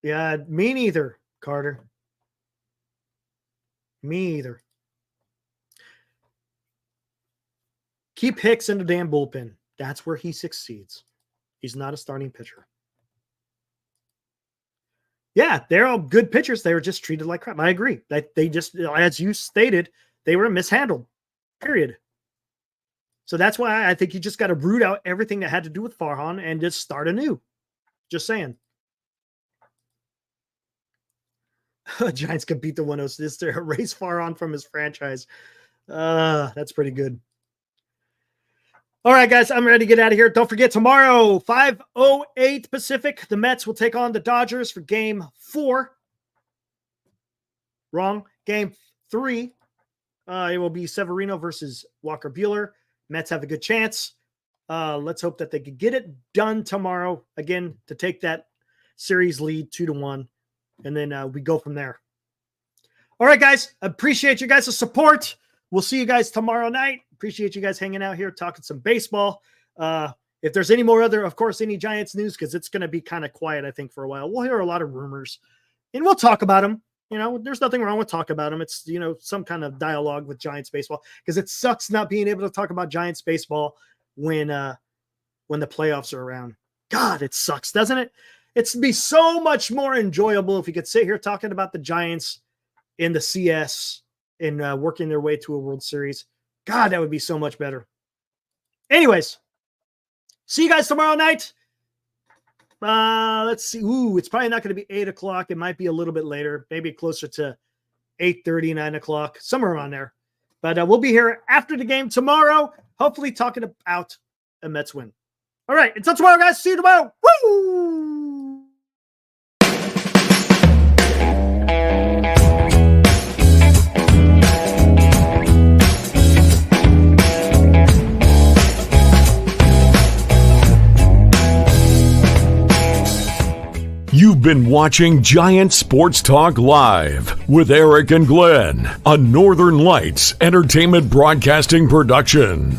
Yeah, me neither, Carter. Me either. Keep Hicks in the damn bullpen. That's where he succeeds. He's not a starting pitcher. Yeah, they're all good pitchers. They were just treated like crap. I agree. They just, as you stated, they were mishandled. Period. So that's why I think you just got to root out everything that had to do with Farhan and just start anew. Just saying. Giants could beat the 106 to erase Farhan from his franchise. That's pretty good. All right, guys, I'm ready to get out of here. Don't forget, tomorrow, 5:08 Pacific, the Mets will take on the Dodgers for Game 4. Wrong. Game 3. It will be Severino versus Walker Buehler. Mets have a good chance. Let's hope that they could get it done tomorrow, again, to take that series lead 2-1. And then we go from there. All right, guys. Appreciate you guys' support. We'll see you guys tomorrow night. Appreciate you guys hanging out here, talking some baseball. If there's any more of course, any Giants news, because it's going to be kind of quiet, I think, for a while. We'll hear a lot of rumors, and we'll talk about them. You know, there's nothing wrong with talking about them. It's, you know, some kind of dialogue with Giants baseball, because it sucks not being able to talk about Giants baseball when the playoffs are around. God, it sucks, doesn't it? It's be so much more enjoyable if we could sit here talking about the Giants in the CS and working their way to a World Series. God, that would be so much better. Anyways, see you guys tomorrow night. Let's see. Ooh, it's probably not going to be 8 o'clock. It might be a little bit later, maybe closer to 8:30, 9 o'clock, somewhere around there. But we'll be here after the game tomorrow, hopefully talking about a Mets win. All right, until tomorrow, guys. See you tomorrow. Woo! You've been watching Giant Sports Talk Live with Eric and Glenn, a Northern Lights Entertainment Broadcasting production.